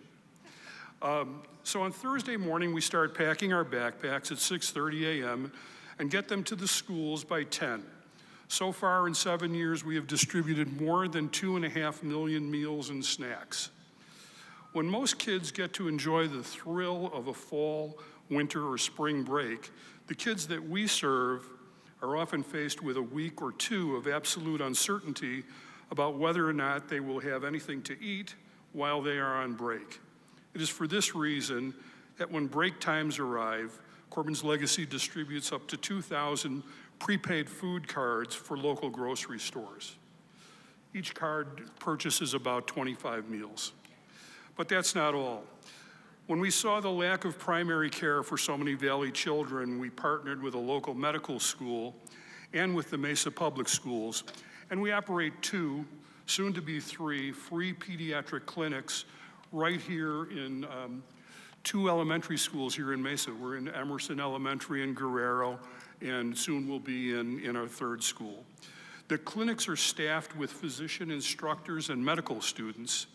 So on Thursday morning, we start packing our backpacks at 6:30 a.m. and get them to the schools by 10. So far in 7 years, we have distributed more than 2.5 million meals and snacks. When most kids get to enjoy the thrill of a fall, winter, or spring break, the kids that we serve are often faced with a week or two of absolute uncertainty about whether or not they will have anything to eat while they are on break. It is for this reason that when break times arrive, Corbin's Legacy distributes up to 2,000 prepaid food cards for local grocery stores. Each card purchases about 25 meals. But that's not all. When we saw the lack of primary care for so many Valley children, we partnered with a local medical school and with the Mesa Public Schools, and we operate 2, soon to be 3, free pediatric clinics right here in 2 elementary schools here in Mesa. We're in Emerson Elementary in Guerrero, and soon we'll be in our 3rd school. The clinics are staffed with physician instructors and medical students,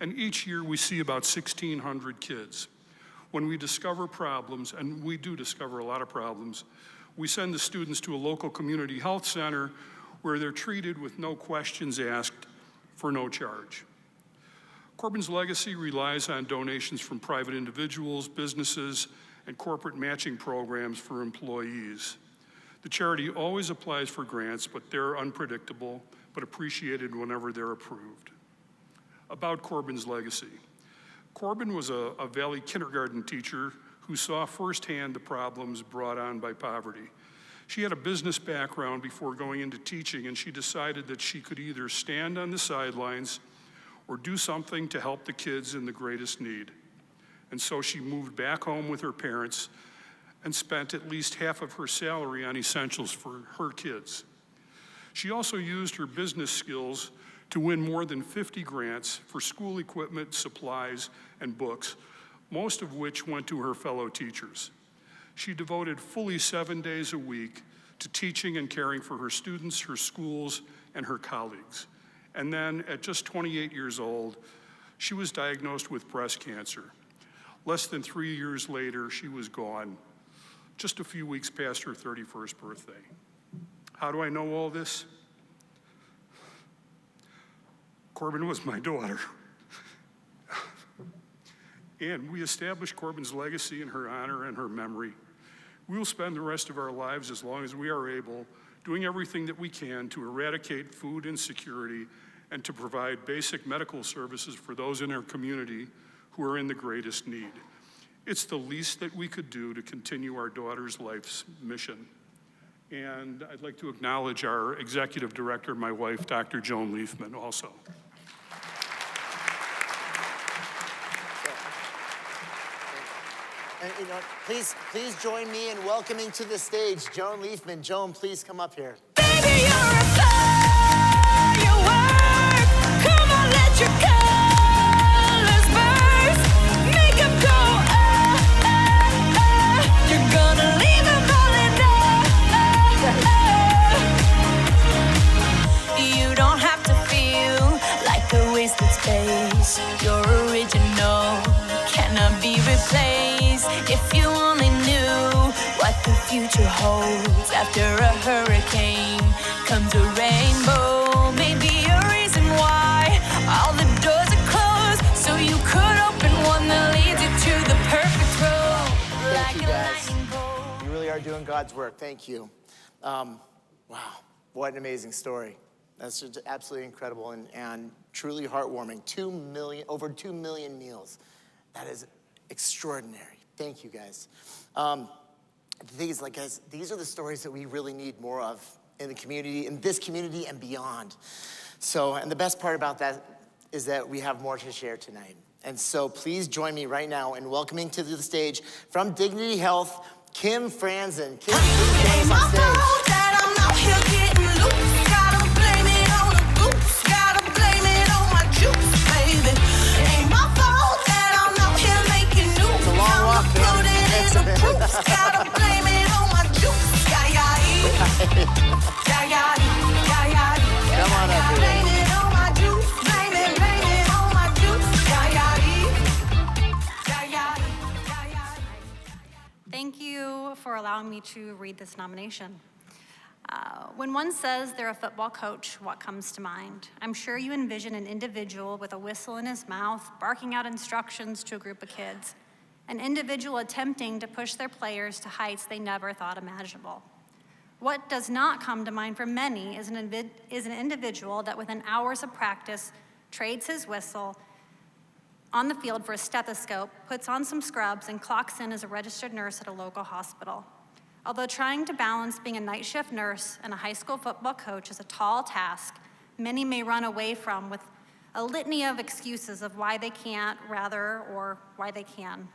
and each year we see about 1,600 kids. When we discover problems, and we do discover a lot of problems, we send the students to a local community health center where they're treated with no questions asked for no charge. Corbin's Legacy relies on donations from private individuals, businesses, and corporate matching programs for employees. The charity always applies for grants, but they're unpredictable, but appreciated whenever they're approved. About Corbin's Legacy. Corbin was a Valley kindergarten teacher who saw firsthand the problems brought on by poverty. She had a business background before going into teaching, and she decided that she could either stand on the sidelines or do something to help the kids in the greatest need. And so she moved back home with her parents and spent at least half of her salary on essentials for her kids. She also used her business skills to win more than 50 grants for school equipment, supplies, and books, most of which went to her fellow teachers. She devoted fully 7 days a week to teaching and caring for her students, her schools, and her colleagues. And then at just 28 years old, she was diagnosed with breast cancer. Less than 3 years later, she was gone, just a few weeks past her 31st birthday. How do I know all this? Corbin was my daughter. And we established Corbin's legacy in her honor and her memory. We will spend the rest of our lives, as long as we are able, doing everything that we can to eradicate food insecurity and to provide basic medical services for those in our community who are in the greatest need. It's the least that we could do to continue our daughter's life's mission. And I'd like to acknowledge our executive director, my wife, Dr. Joan Leifman, also. And please join me in welcoming to the stage Joan Leifman. Joan, please come up here. Baby, you're a firework. Come on, let your colors burst. Make 'em go, You're gonna leave 'em all in You don't have to feel like a wasted space. You're original, cannot be replaced. If you only knew what the future holds. After a hurricane comes a rainbow. Maybe a reason why all the doors are closed, so you could open one that leads you to the perfect road. Thank you, guys. You really are doing God's work. Thank you. Wow, what an amazing story. That's just absolutely incredible and truly heartwarming. Over 2 million meals. That is extraordinary. Thank you, guys. The thing is, guys, these are the stories that we really need more of in the community, in this community and beyond. So, and the best part about that is that we have more to share tonight. And so please join me right now in welcoming to the stage from Dignity Health, Kim Franzen. Kim, please join us on stage. Gotta blame it on my juice. Come on up here. Blame it on my juice. Blame it on my juice. Thank you for allowing me to read this nomination. When one says they're a football coach, what comes to mind? I'm sure you envision an individual with a whistle in his mouth, barking out instructions to a group of kids. An individual attempting to push their players to heights they never thought imaginable. What does not come to mind for many is an individual that within hours of practice trades his whistle on the field for a stethoscope, puts on some scrubs, and clocks in as a registered nurse at a local hospital. Although trying to balance being a night shift nurse and a high school football coach is a tall task, many may run away from with a litany of excuses of why they can't, or why they can.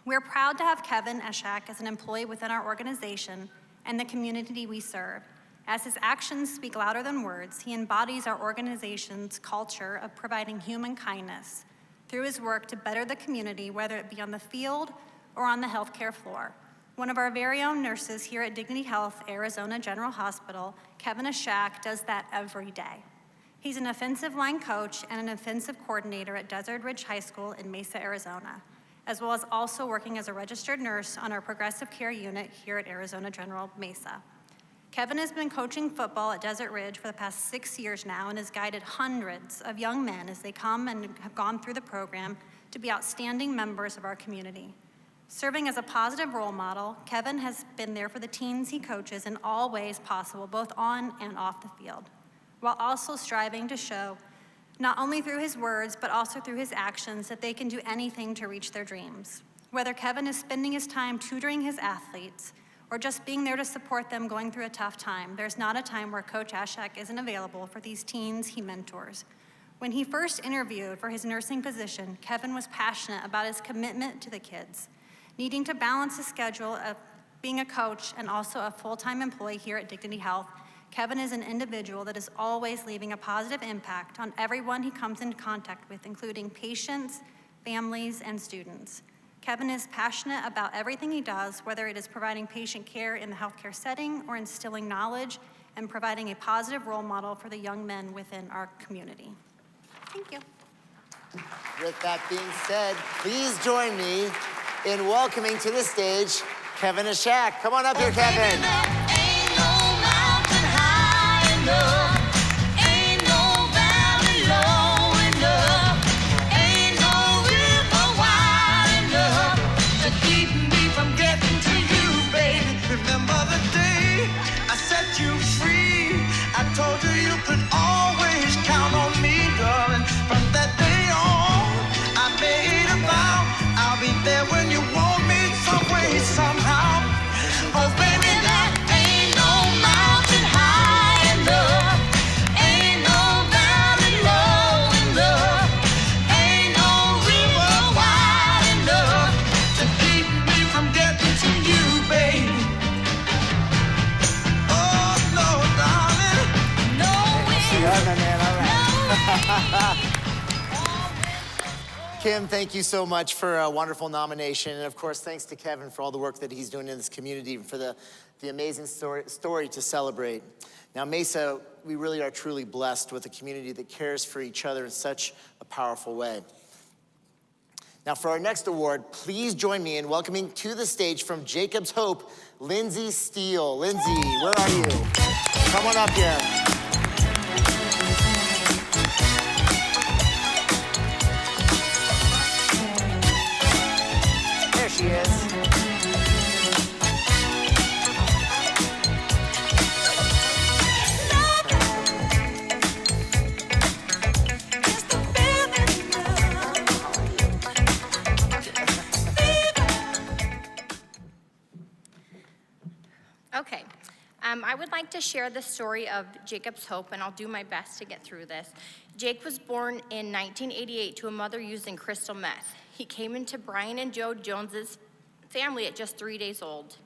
We're proud to have Kevin Eshak as an employee within our organization and the community we serve. As his actions speak louder than words, he embodies our organization's culture of providing human kindness through his work to better the community, whether it be on the field or on the healthcare floor. One of our very own nurses here at Dignity Health, Arizona General Hospital, Kevin Eshak, does that every day. He's an offensive line coach and an offensive coordinator at Desert Ridge High School in Mesa, Arizona, as well as also working as a registered nurse on our progressive care unit here at Arizona General Mesa. Kevin has been coaching football at Desert Ridge for the past 6 years now and has guided hundreds of young men as they come and have gone through the program to be outstanding members of our community. Serving as a positive role model, Kevin has been there for the teens he coaches in all ways possible, both on and off the field, while also striving to show, not only through his words, but also through his actions, that they can do anything to reach their dreams. Whether Kevin is spending his time tutoring his athletes or just being there to support them going through a tough time, there's not a time where Coach Eshak isn't available for these teens he mentors. When he first interviewed for his nursing position, Kevin was passionate about his commitment to the kids, needing to balance his schedule of being a coach and also a full-time employee here at Dignity Health. Kevin is an individual that is always leaving a positive impact on everyone he comes into contact with, including patients, families, and students. Kevin is passionate about everything he does, whether it is providing patient care in the healthcare setting or instilling knowledge and providing a positive role model for the young men within our community. Thank you. With that being said, please join me in welcoming to the stage Kevin Ashak. Come on up here, Kevin. Told you you could always count on me, darling. From that day on, I made a vow I'll be there when you want me, some way, somehow. Oh, baby, that ain't no mountain high enough, ain't no valley low enough, ain't no river wide enough to keep me from getting to you, baby. Oh, no, darling. All right, my man, all right. Kim, thank you so much for a wonderful nomination. And of course, thanks to Kevin for all the work that he's doing in this community and for the amazing story to celebrate. Now, Mesa, we really are truly blessed with a community that cares for each other in such a powerful way. Now, for our next award, please join me in welcoming to the stage from Jacob's Hope, Lindsay Steele. Lindsay, where are you? Come on up here. There she is. Okay, I would like to share the story of Jacob's Hope, and I'll do my best to get through this. Jake was born in 1988 to a mother using crystal meth. He came into Brian and Joe Jones's family at just 3 days old.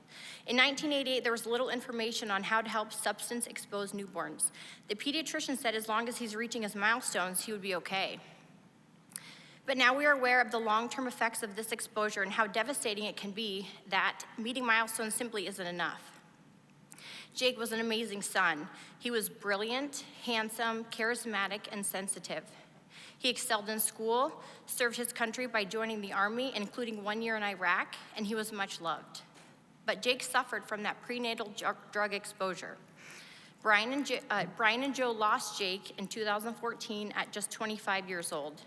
In 1988, there was little information on how to help substance-exposed newborns. The pediatrician said as long as he's reaching his milestones, he would be okay. But now we are aware of the long-term effects of this exposure and how devastating it can be that meeting milestones simply isn't enough. Jake was an amazing son. He was brilliant, handsome, charismatic, and sensitive. He excelled in school, served his country by joining the Army, including 1 year in Iraq, and he was much loved. But Jake suffered from that prenatal drug exposure. Brian and Joe lost Jake in 2014 at just 25 years old.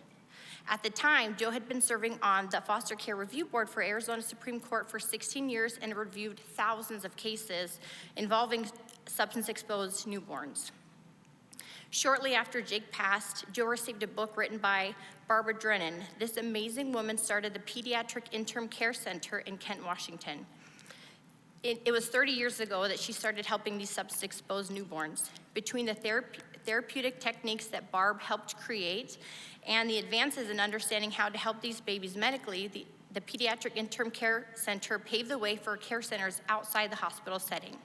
At the time, Joe had been serving on the Foster Care Review Board for Arizona Supreme Court for 16 years and reviewed thousands of cases involving substance-exposed newborns. Shortly after Jake passed, Joe received a book written by Barbara Drennan. This amazing woman started the Pediatric Interim Care Center in Kent, Washington. It was 30 years ago that she started helping these substance-exposed newborns. Between the therapeutic techniques that Barb helped create and the advances in understanding how to help these babies medically, the Pediatric Interim Care Center paved the way for care centers outside the hospital setting.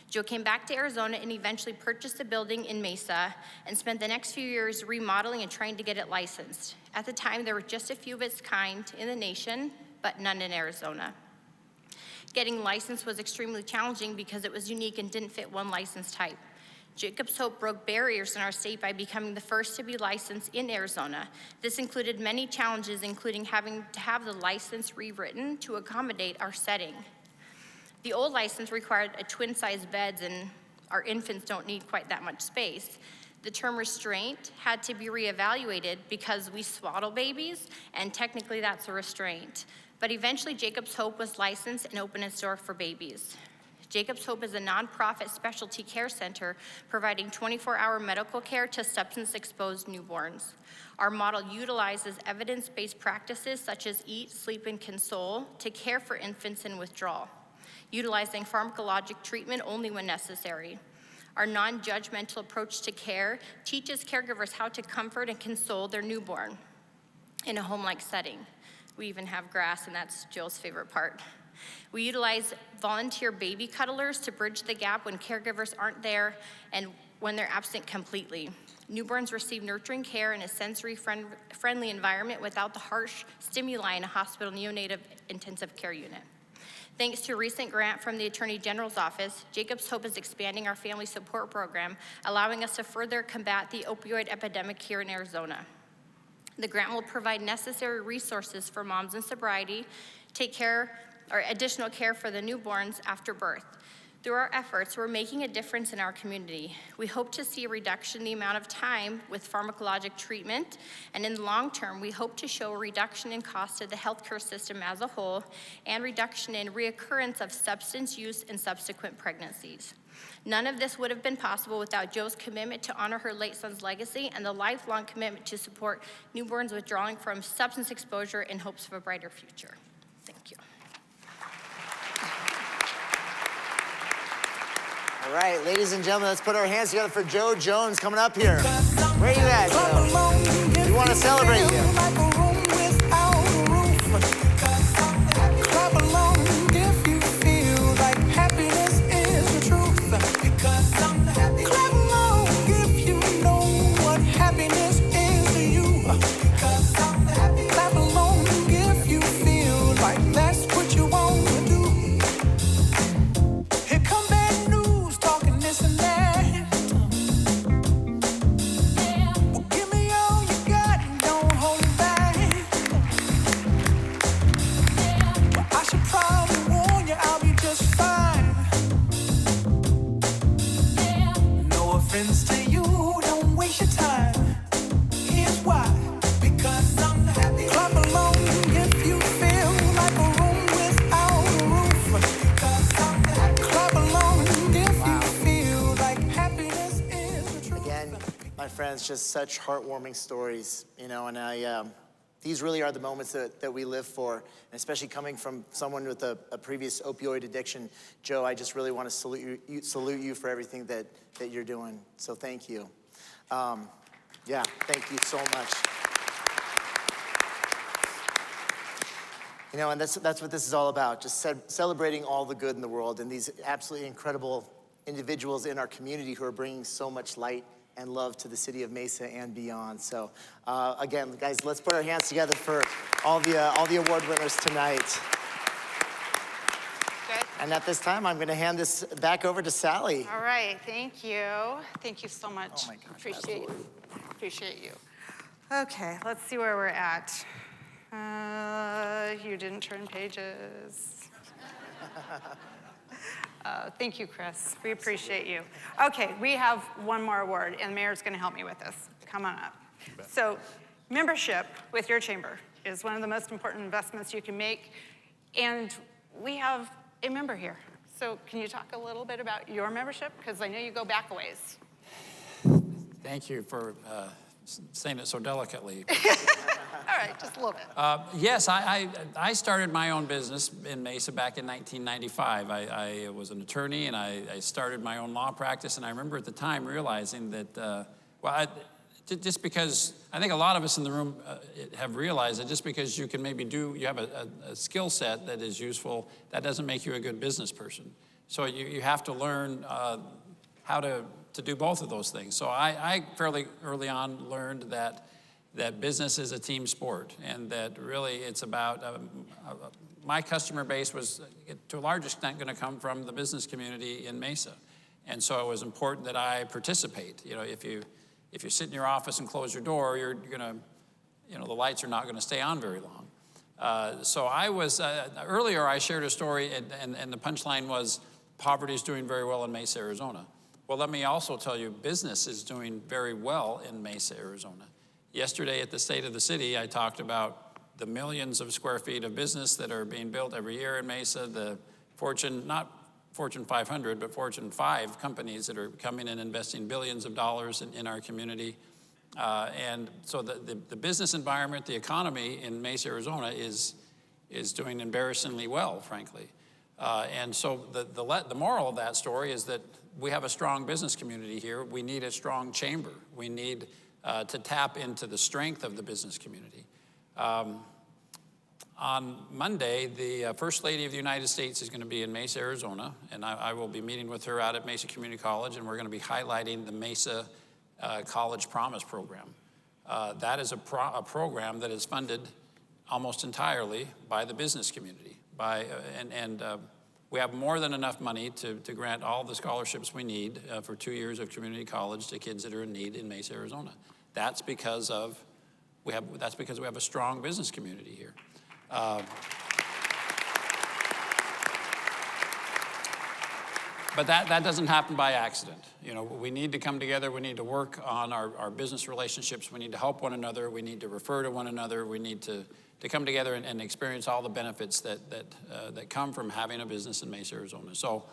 Joe came back to Arizona and eventually purchased a building in Mesa and spent the next few years remodeling and trying to get it licensed. At the time, there were just a few of its kind in the nation, but none in Arizona. Getting licensed was extremely challenging because it was unique and didn't fit one license type. Jacob's Hope broke barriers in our state by becoming the first to be licensed in Arizona. This included many challenges, including having to have the license rewritten to accommodate our setting. The old license required a twin-size beds, and our infants don't need quite that much space. The term restraint had to be reevaluated because we swaddle babies, and technically that's a restraint. But eventually, Jacob's Hope was licensed and opened its door for babies. Jacob's Hope is a nonprofit specialty care center providing 24-hour medical care to substance-exposed newborns. Our model utilizes evidence-based practices such as eat, sleep, and console to care for infants in withdrawal, utilizing pharmacologic treatment only when necessary. Our non-judgmental approach to care teaches caregivers how to comfort and console their newborn in a home-like setting. We even have grass, and that's Jill's favorite part. We utilize volunteer baby cuddlers to bridge the gap when caregivers aren't there and when they're absent completely. Newborns receive nurturing care in a sensory-friendly environment without the harsh stimuli in a hospital neonatal intensive care unit. Thanks to a recent grant from the Attorney General's office, Jacob's Hope is expanding our family support program, allowing us to further combat the opioid epidemic here in Arizona. The grant will provide necessary resources for moms in sobriety, take care or additional care for the newborns after birth. Through our efforts, we're making a difference in our community. We hope to see a reduction in the amount of time with pharmacologic treatment, and in the long term, we hope to show a reduction in cost to the healthcare system as a whole and reduction in reoccurrence of substance use and subsequent pregnancies. None of this would have been possible without Jo's commitment to honor her late son's legacy and the lifelong commitment to support newborns withdrawing from substance exposure in hopes of a brighter future. Thank you. All right, ladies and gentlemen, let's put our hands together for Jo Jones coming up here. Where are you at, Jo? We want to celebrate you. Friends, just such heartwarming stories, you know, and these really are the moments that we live for, and especially coming from someone with a previous opioid addiction. Jo, I just really want to salute you for everything that you're doing, so thank you. Yeah, thank you so much. You know, and that's what this is all about, just celebrating all the good in the world and these absolutely incredible individuals in our community who are bringing so much light and love to the city of Mesa and beyond. So again, guys, let's put our hands together for all the award winners tonight. Good. And at this time, I'm gonna hand this back over to Sally. All right, thank you. Thank you so much. Oh my gosh, Appreciate you. Okay, let's see where we're at. You didn't turn pages. Thank you, Chris. We appreciate you. Okay, we have one more award, and the mayor's going to help me with this. Come on up. So, membership with your chamber is one of the most important investments you can make, and we have a member here. So, can you talk a little bit about your membership? Because I know you go back a ways. Thank you for saying it so delicately. All right, just a little bit. Yes, I started my own business in Mesa back in 1995. I was an attorney, and I started my own law practice, and I remember at the time realizing that, just because, I think a lot of us in the room have realized that just because you can maybe you have a skill set that is useful, that doesn't make you a good business person. So you have to learn how to do both of those things. So I fairly early on learned that business is a team sport, and that really it's about, my customer base was to a large extent going to come from the business community in Mesa. And so it was important that I participate. You know, if you sit in your office and close your door, you're gonna, you know, the lights are not going to stay on very long. So I was, earlier I shared a story, and the punchline was, poverty is doing very well in Mesa, Arizona. Well, let me also tell you, business is doing very well in Mesa, Arizona. Yesterday at the State of the City, I talked about the millions of square feet of business that are being built every year in Mesa, the not Fortune 500, but Fortune 5 companies that are coming and investing billions of dollars in our community. And so the business environment, the economy in Mesa, Arizona is doing embarrassingly well, frankly. And so the moral of that story is that we have a strong business community here. We need a strong chamber. We need to tap into the strength of the business community. On Monday, the First Lady of the United States is going to be in Mesa, Arizona, and I will be meeting with her out at Mesa Community College, and we're going to be highlighting the Mesa College Promise Program. That is a program that is funded almost entirely by the business community, We have more than enough money to grant all the scholarships we need for 2 years of community college to kids that are in need in Mesa, Arizona. That's because we have a strong business community here. But that doesn't happen by accident. You know, we need to come together. We need to work on our business relationships. We need to help one another. We need to refer to one another. We need to come together and experience all the benefits that come from having a business in Mesa, Arizona. So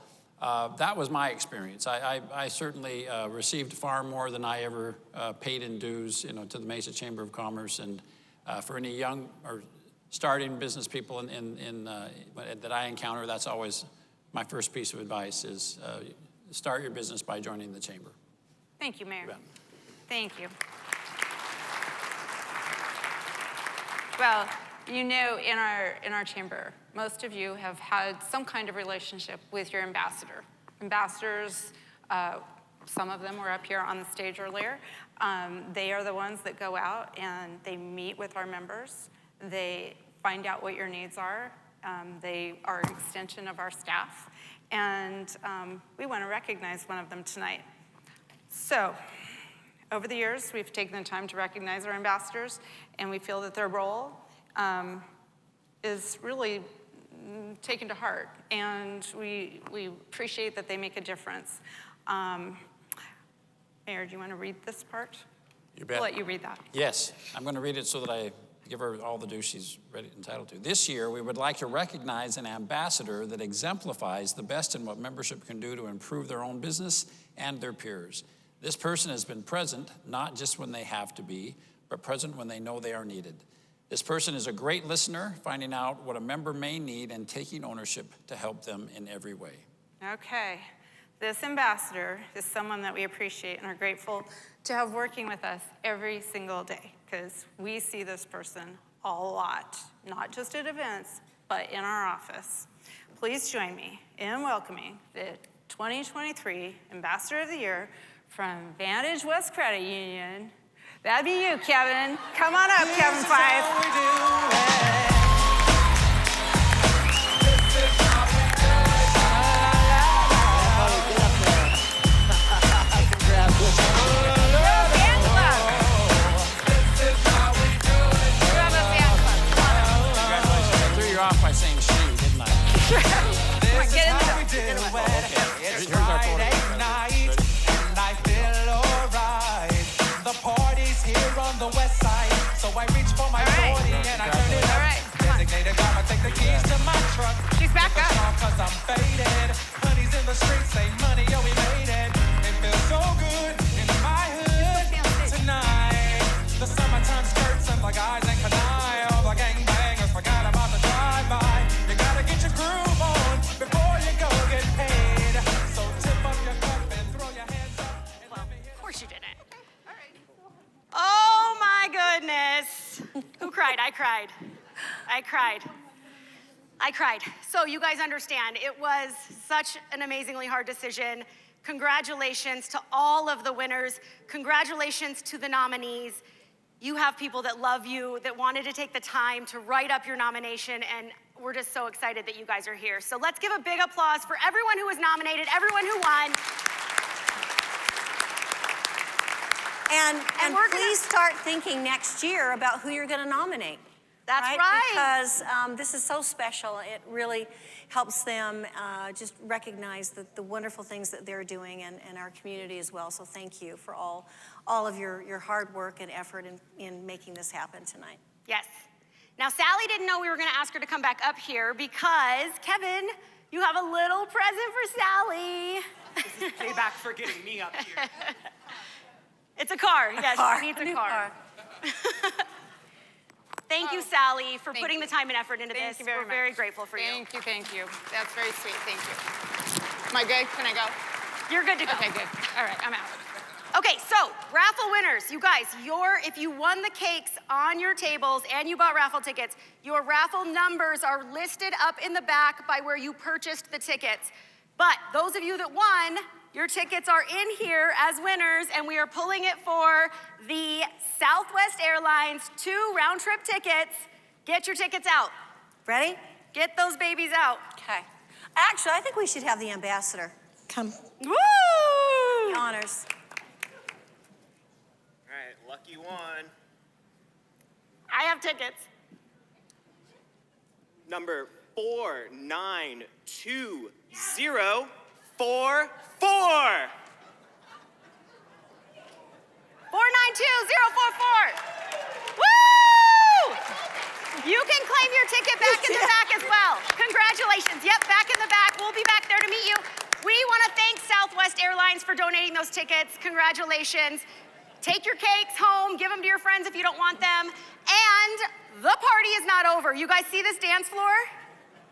that was my experience. I certainly received far more than I ever paid in dues, you know, to the Mesa Chamber of Commerce. And for any young or starting business people that I encounter, that's always my first piece of advice is start your business by joining the chamber. Thank you, Mayor. Thank you. Well, you know, in our chamber, most of you have had some kind of relationship with your ambassador. Ambassadors, some of them were up here on the stage earlier. They are the ones that go out and they meet with our members. They find out what your needs are. They are an extension of our staff. And we want to recognize one of them tonight. So, over the years, we've taken the time to recognize our ambassadors, and we feel that their role is really taken to heart, and we appreciate that they make a difference. Mayor, do you want to read this part? You bet. I'll let you read that. Yes, I'm going to read it so that I give her all the due she's entitled to. This year, we would like to recognize an ambassador that exemplifies the best in what membership can do to improve their own business and their peers. This person has been present, not just when they have to be, but present when they know they are needed. This person is a great listener, finding out what a member may need and taking ownership to help them in every way. Okay. This ambassador is someone that we appreciate and are grateful to have working with us every single day, because we see this person a lot, not just at events, but in our office. Please join me in welcoming the 2023 Ambassador of the Year from Vantage West Credit Union. That'd be you, Kevin. Come on up, Kevin Fife. By saying she, didn't I? Come on, get into it. It's Friday night, and I feel alright. The party's here on the west side, so I reach for my 40 and I turn it up. Designated driver, take the keys to my truck. She's back up. Cause I'm faded. Honey's in the streets, say money, yo, we made it. It feels so good in my hood tonight. The summertime skirts and the guys ain't canine. The gangbangers forgot about the drive-by. You gotta get your groove on before you go get paid. So tip up your cup and throw your hands up. Well, of course you didn't. All right. Oh my goodness. Who cried? I cried. I cried. I cried. So you guys understand, it was such an amazingly hard decision. Congratulations to all of the winners. Congratulations to the nominees. You have people that love you, that wanted to take the time to write up your nomination, and we're just so excited that you guys are here. So let's give a big applause for everyone who was nominated, everyone who won. And please start thinking next year about who you're going to nominate. That's right. Because this is so special. It really helps them just recognize the wonderful things that they're doing and our community as well. So thank you for all of your hard work and effort in making this happen tonight. Yes. Now, Sally didn't know we were going to ask her to come back up here because, Kevin, you have a little present for Sally. This is payback for getting me up here. It's a car. Yes, she needs a car. car. Thank you, Sally, for putting the time and effort into this. Thank you very much. We're very grateful for you. Thank you. That's very sweet, thank you. Am I good? Can I go? You're good to go. Okay, good. All right, I'm out. Okay, so raffle winners, you guys, if you won the cakes on your tables and you bought raffle tickets, your raffle numbers are listed up in the back by where you purchased the tickets. But those of you that won, your tickets are in here as winners, and we are pulling it for the Southwest Airlines 2 round-trip tickets. Get your tickets out. Ready? Get those babies out. Okay. Actually, I think we should have the ambassador come. Woo! The honors. All right, lucky one. I have tickets. Number 492044. 492044. Woo! You can claim your ticket back in the back as well. Congratulations. Yep, back in the back. We'll be back there to meet you. We want to thank Southwest Airlines for donating those tickets. Congratulations. Take your cakes home. Give them to your friends if you don't want them. And the party is not over. You guys see this dance floor?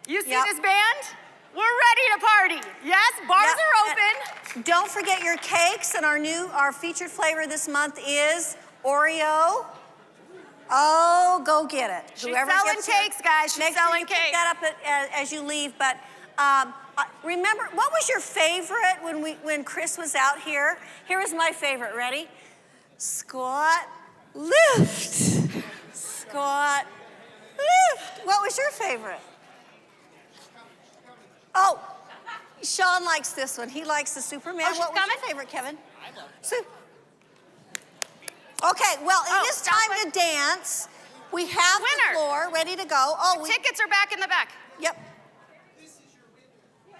You see this band? We're ready to party. Yes, bars are open. Don't forget your cakes, and our featured flavor this month is Oreo. Oh, go get it. She's selling cakes, guys. She's selling cakes. Pick that up as you leave. But remember, what was your favorite when Chris was out here? Here was my favorite. Ready? Squat, lift. Squat, lift. What was your favorite? Oh, Sean likes this one. He likes the Superman. Oh, she's what was coming? your favorite, Kevin? Okay, well, it is time to dance. We have the floor ready to go. The tickets are back in the back. Yep.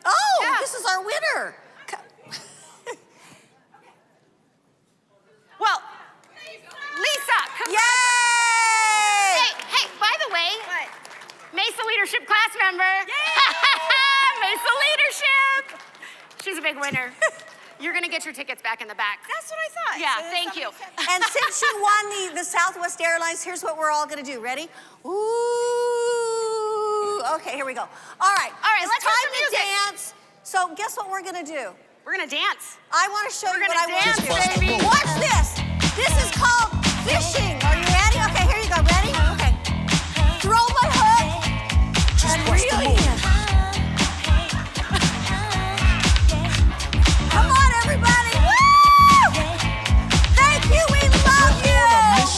Oh, this is our winner. Well, Lisa, come Yay! Hey, by the way, Mesa Leadership class member. Mesa Leadership. She's a big winner. You're gonna get your tickets back in the back. That's what I thought. Yeah, So thank you. And since you won the Southwest Airlines, here's what we're all gonna do. Ready? Ooh. Okay, here we go. All right. Let's it's have time some to music. dance. So guess what we're gonna do? We're gonna dance. I want to show you what I want to do. baby. Watch this. This is called fishing. Are you ready? Okay, here you go. Ready? Okay. Throw my hook and reel in. Come on, everybody. Woo! Thank you. We love you.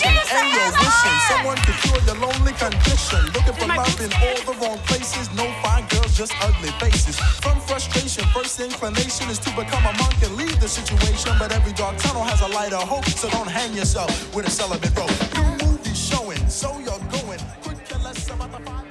Give us a hand up. Someone to cure your lonely condition. Looking for love in all the wrong places. No fine girls, just ugly faces. From frustration, first inclination is to become a monk and leave the situation. But every dark tunnel has a light of hope. So don't hang yourself with a celibate rope. New movie showing, so you're going. Could care less about the fire.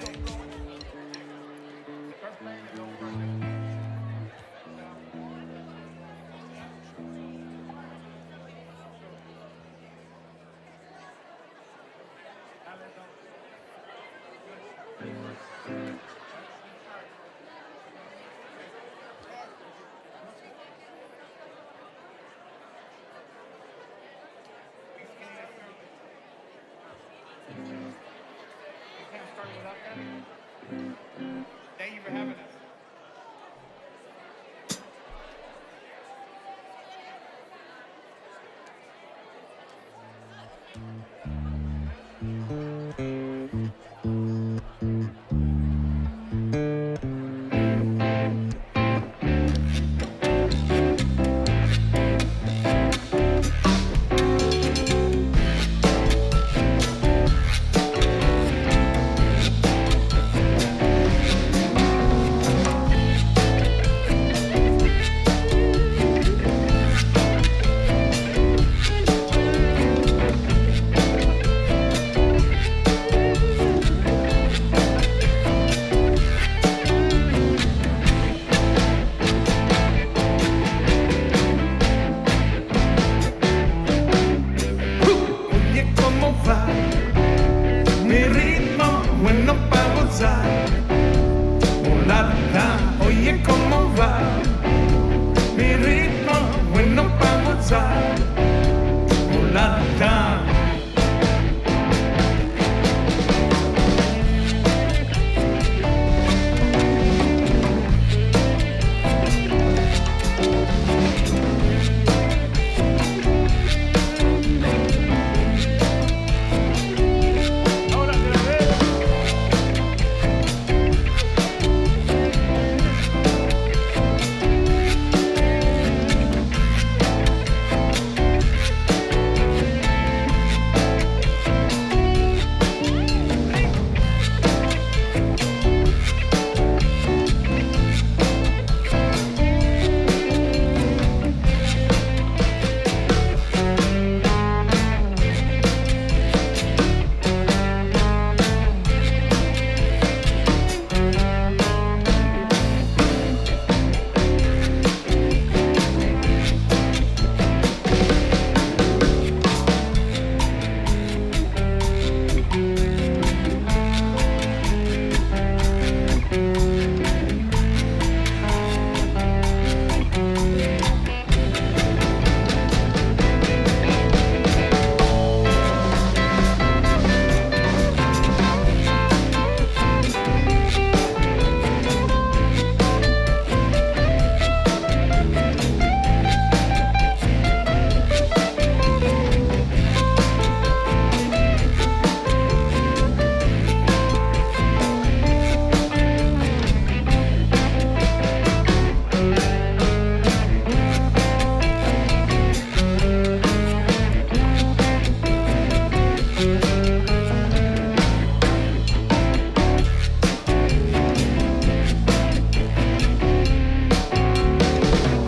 Thank you for having us.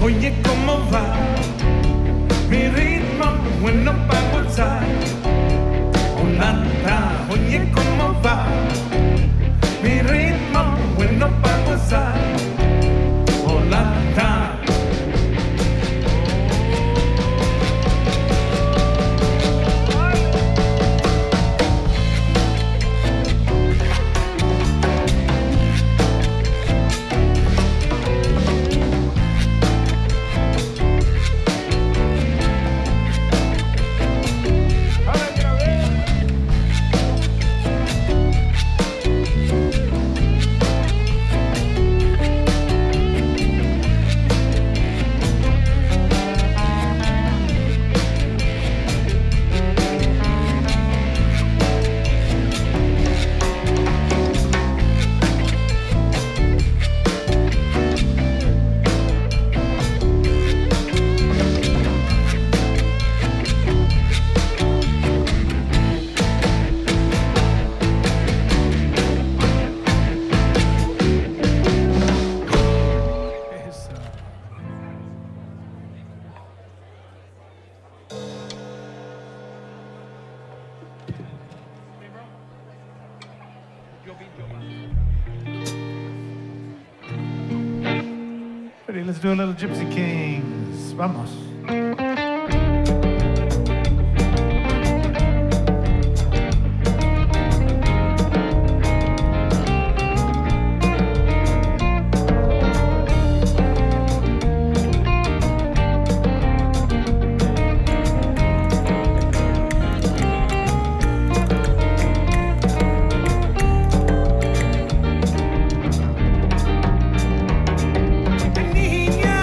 Oye, ¿cómo va? Mi ritmo, bueno para gozar. Holanda, oye, ¿cómo va? Mi ritmo, bueno para gozar. Holanda. Ready, let's do a little Gypsy Kings. Vamos. Niña,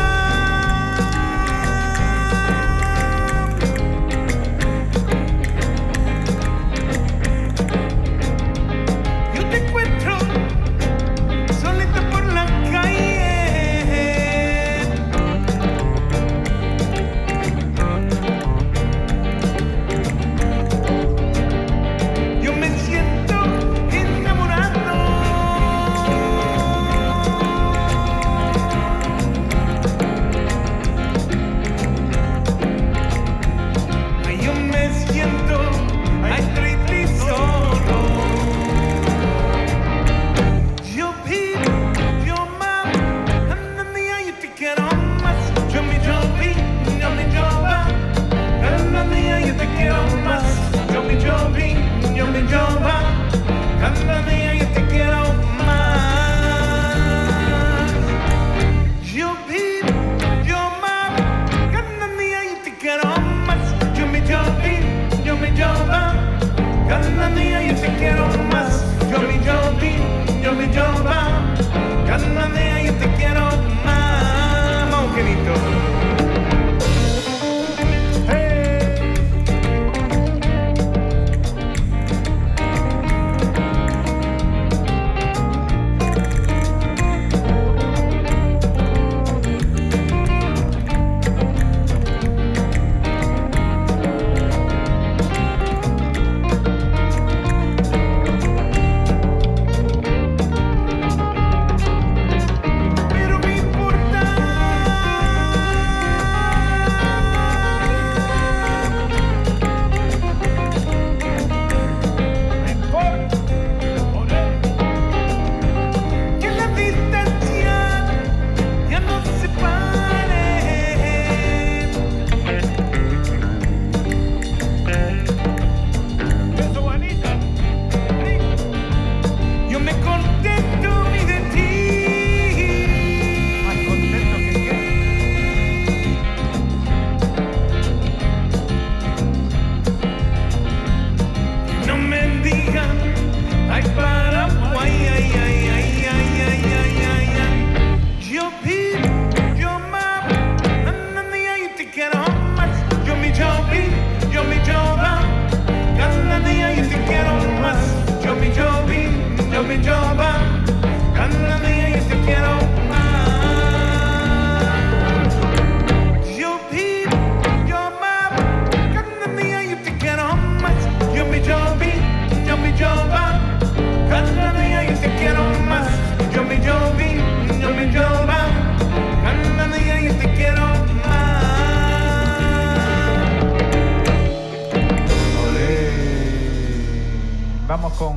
con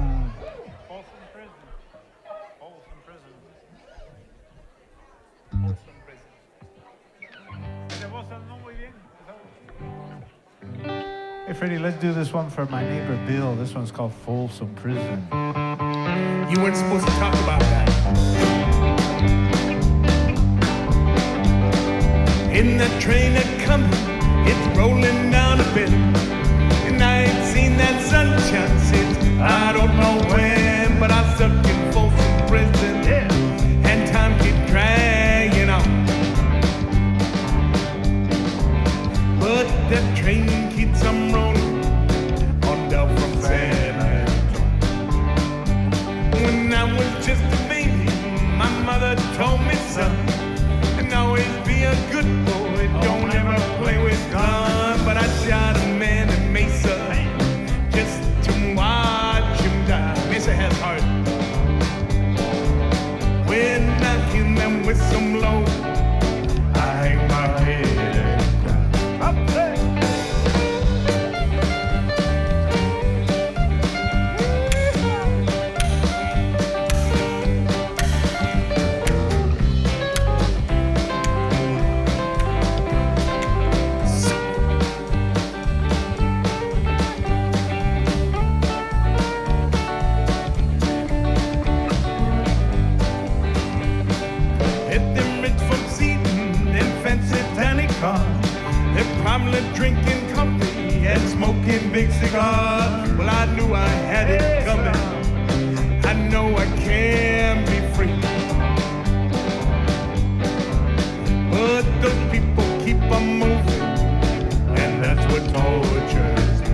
Hey, Freddie, let's do this one for my neighbor Bill. This one's called Folsom Prison. You weren't supposed to talk about that. In that train that's coming, it's rolling down a bit. And I ain't seen that sunshine since I don't know when. But I stuck in Folsom Prison, yeah. And time keep dragging on. But that train keeps on rolling on down from San Antonio. When I was just a baby, my mother told me, son, and always be a good boy, don't ever play with guns. But I shot a man in Mesa just to watch him die. Mesa has heart. When I hear them whistle blow, I hang my head. They're probably drinking coffee and smoking big cigars. Well, I knew I had it coming. I know I can be free. But those people keep on moving, and that's what tortures me.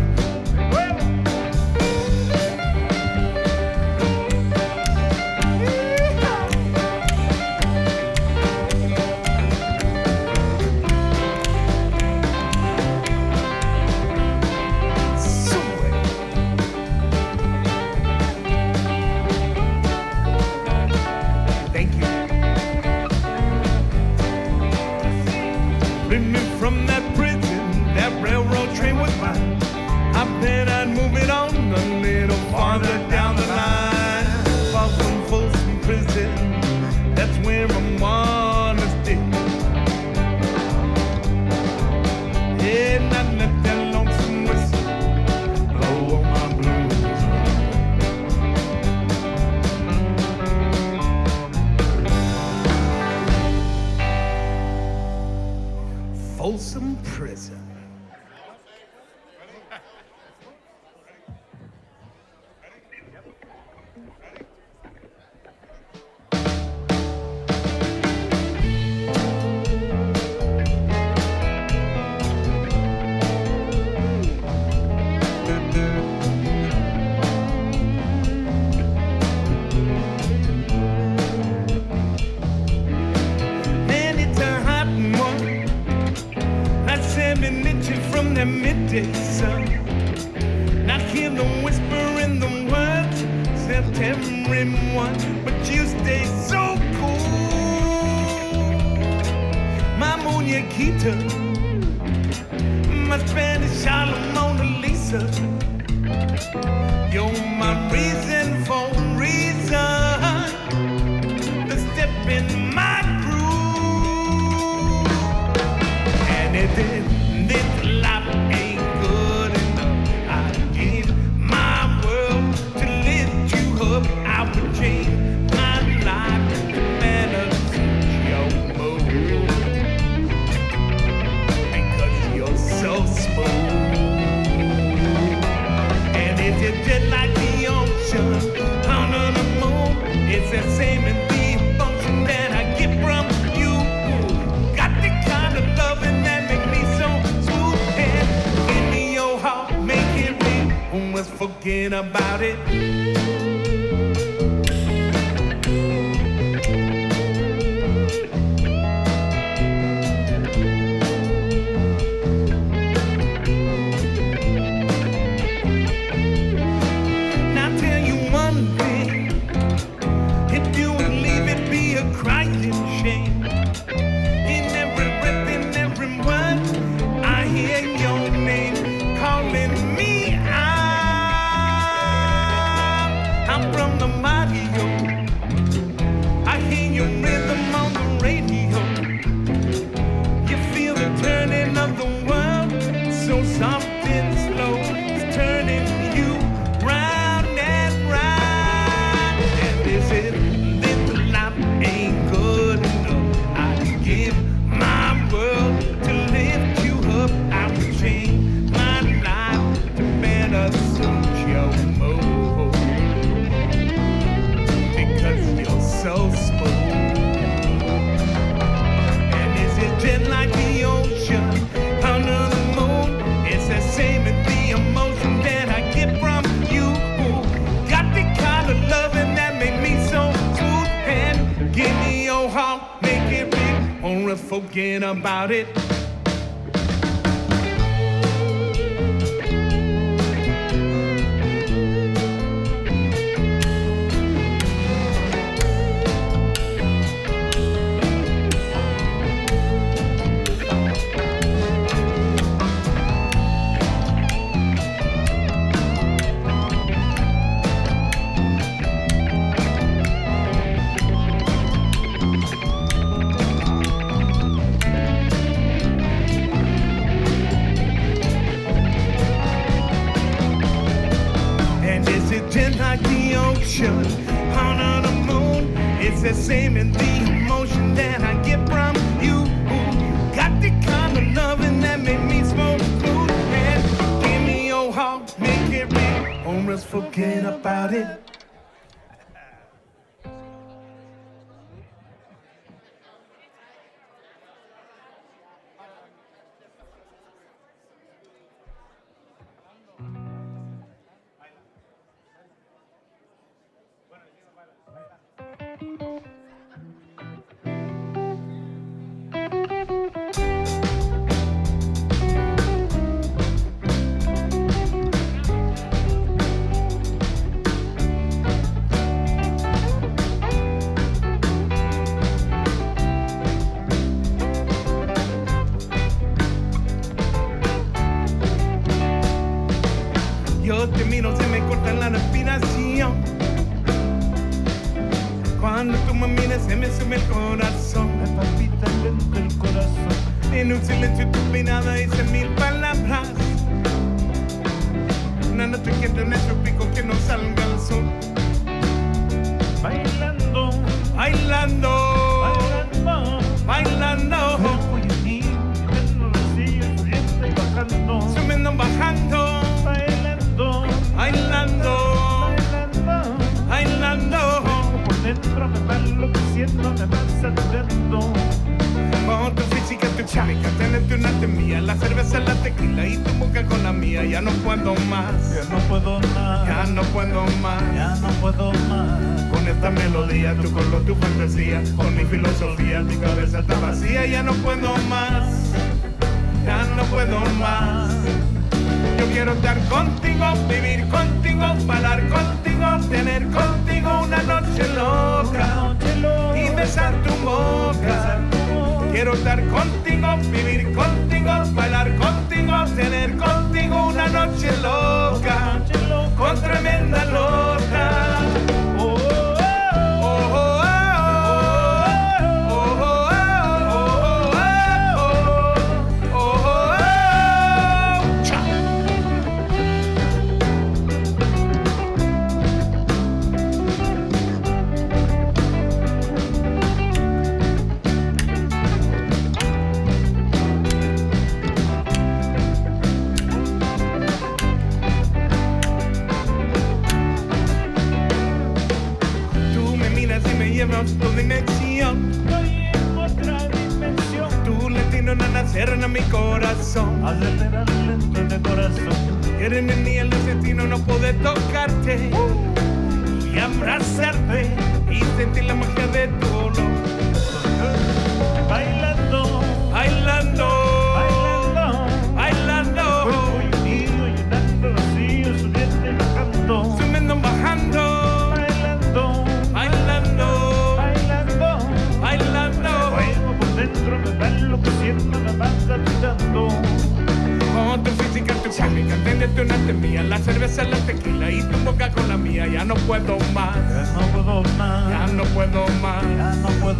From that prison, that railroad train was mine. I bet I'd move it on a little farther down the line. Far from Folsom Prison, that's where I wanna stay. And I let that lonesome whistle blow on my blues. Folsom Prison. Man, it's a hot one. Like 7 inches from the midday sun. Not hear the whisper in the words, except everyone, but you stay so cool. My muñequita, my Spanish Harlem Mona Lisa. You're my reason for reason to step in my groove. And this life ain't good enough. I give my world to lift you up. I would change my life to manner your move. Because you're so smooth. And it's just like the ocean under the moon. It's the same in the emotion that I get from you. Got the kind of loving that make me so smooth. And give me your heart, make it real. Let's forget about it. Now I'll tell you one thing. If you would leave it be a crying shame. In every breath, in every word, I hear your name calling me out. your rhythm on the radio. You feel the turning of the world, so soft and slow. It's turning you round and round. And is it this life ain't good enough? I'd give my world to lift you up. I would change my life to better suit your mood. Because you're so smooth. And is it just like the ocean under the moon? It's the same as the emotion that I get from you. Got the kind of loving that make me so smooth. And give me your heart, make it real, or forget about it. And is it just like the ocean under the moon? It's the same in the emotion that I get from you. Got the kind of loving that make me smoke smooth. And give me your heart, make it real, or else forget about it. Yo te miro, se me corta la respiración. Cuando tú me miras, se me sube el corazón. Me palpita lento el corazón. En un silencio tu mirada dice mil palabras. Una noche que entre nuestro pico que no salga el sol. Bailando, bailando, bailando, bailando. Subiendo y bajando. Subiendo, bajando. Bailando, bailando. Por dentro me va enloqueciendo, me va saturando. Con tu física, tu chánica, tenerte una mía. La cerveza, la tequila y tu boca con la mía. Ya no puedo más. Ya no puedo más. Ya no puedo más. Ya no puedo más. Con esta melodía, tu color, tu fantasía. Con mi filosofía, mi cabeza está vacía. Ya no puedo más. Ya no puedo más. Yo quiero estar contigo, vivir contigo, bailar contigo, tener contigo una noche loca y besar tu boca. Quiero estar contigo, vivir contigo, bailar contigo, tener contigo una noche loca, con tremenda nota. Lleva tu dimensión. Estoy en otra dimensión. Tu latino nacer en mi corazón. Acelerar lento de corazón. Eres mi niña, el destino no puede tocarte y abrazarte y sentir la magia de tu olor. Bailando, bailando, bailando, bailando. Cuerpo unido, llenando vacío, subiendo y bajando. Subiendo, bajando. Bailando, bailando, bailando, bailando. Fuego por dentro me va enloqueciendo, me va saturando. Con tu física, tu química, tenerte una mía. La cerveza, la tequila y tu boca con la mía. Ya no puedo más. Ya no puedo más. Ya no puedo más. Ya no puedo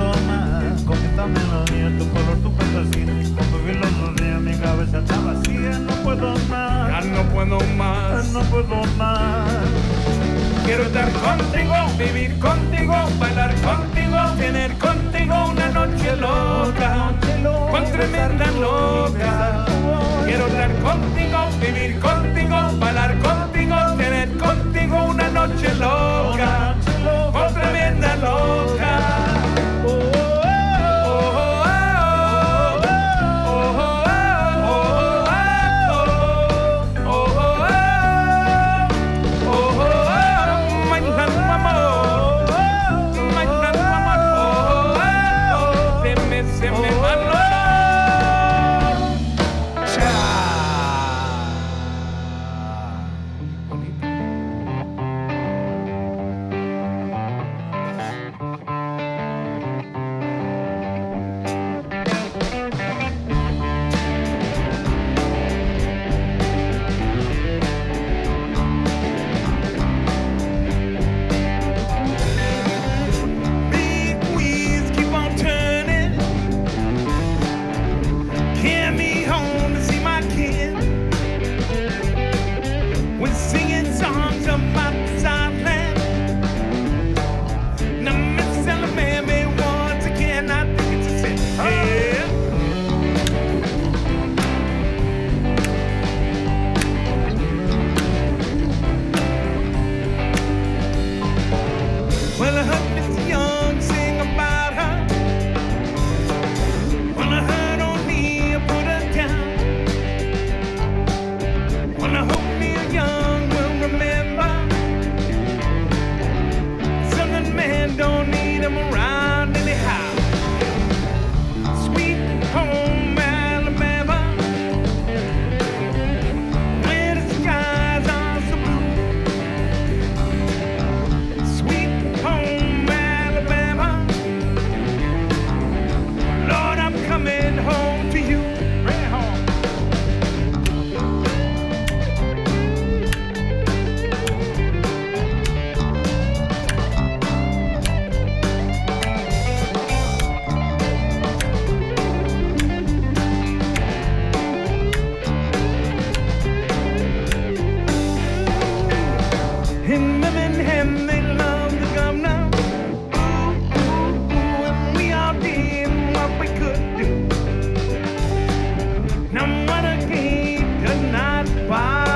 Why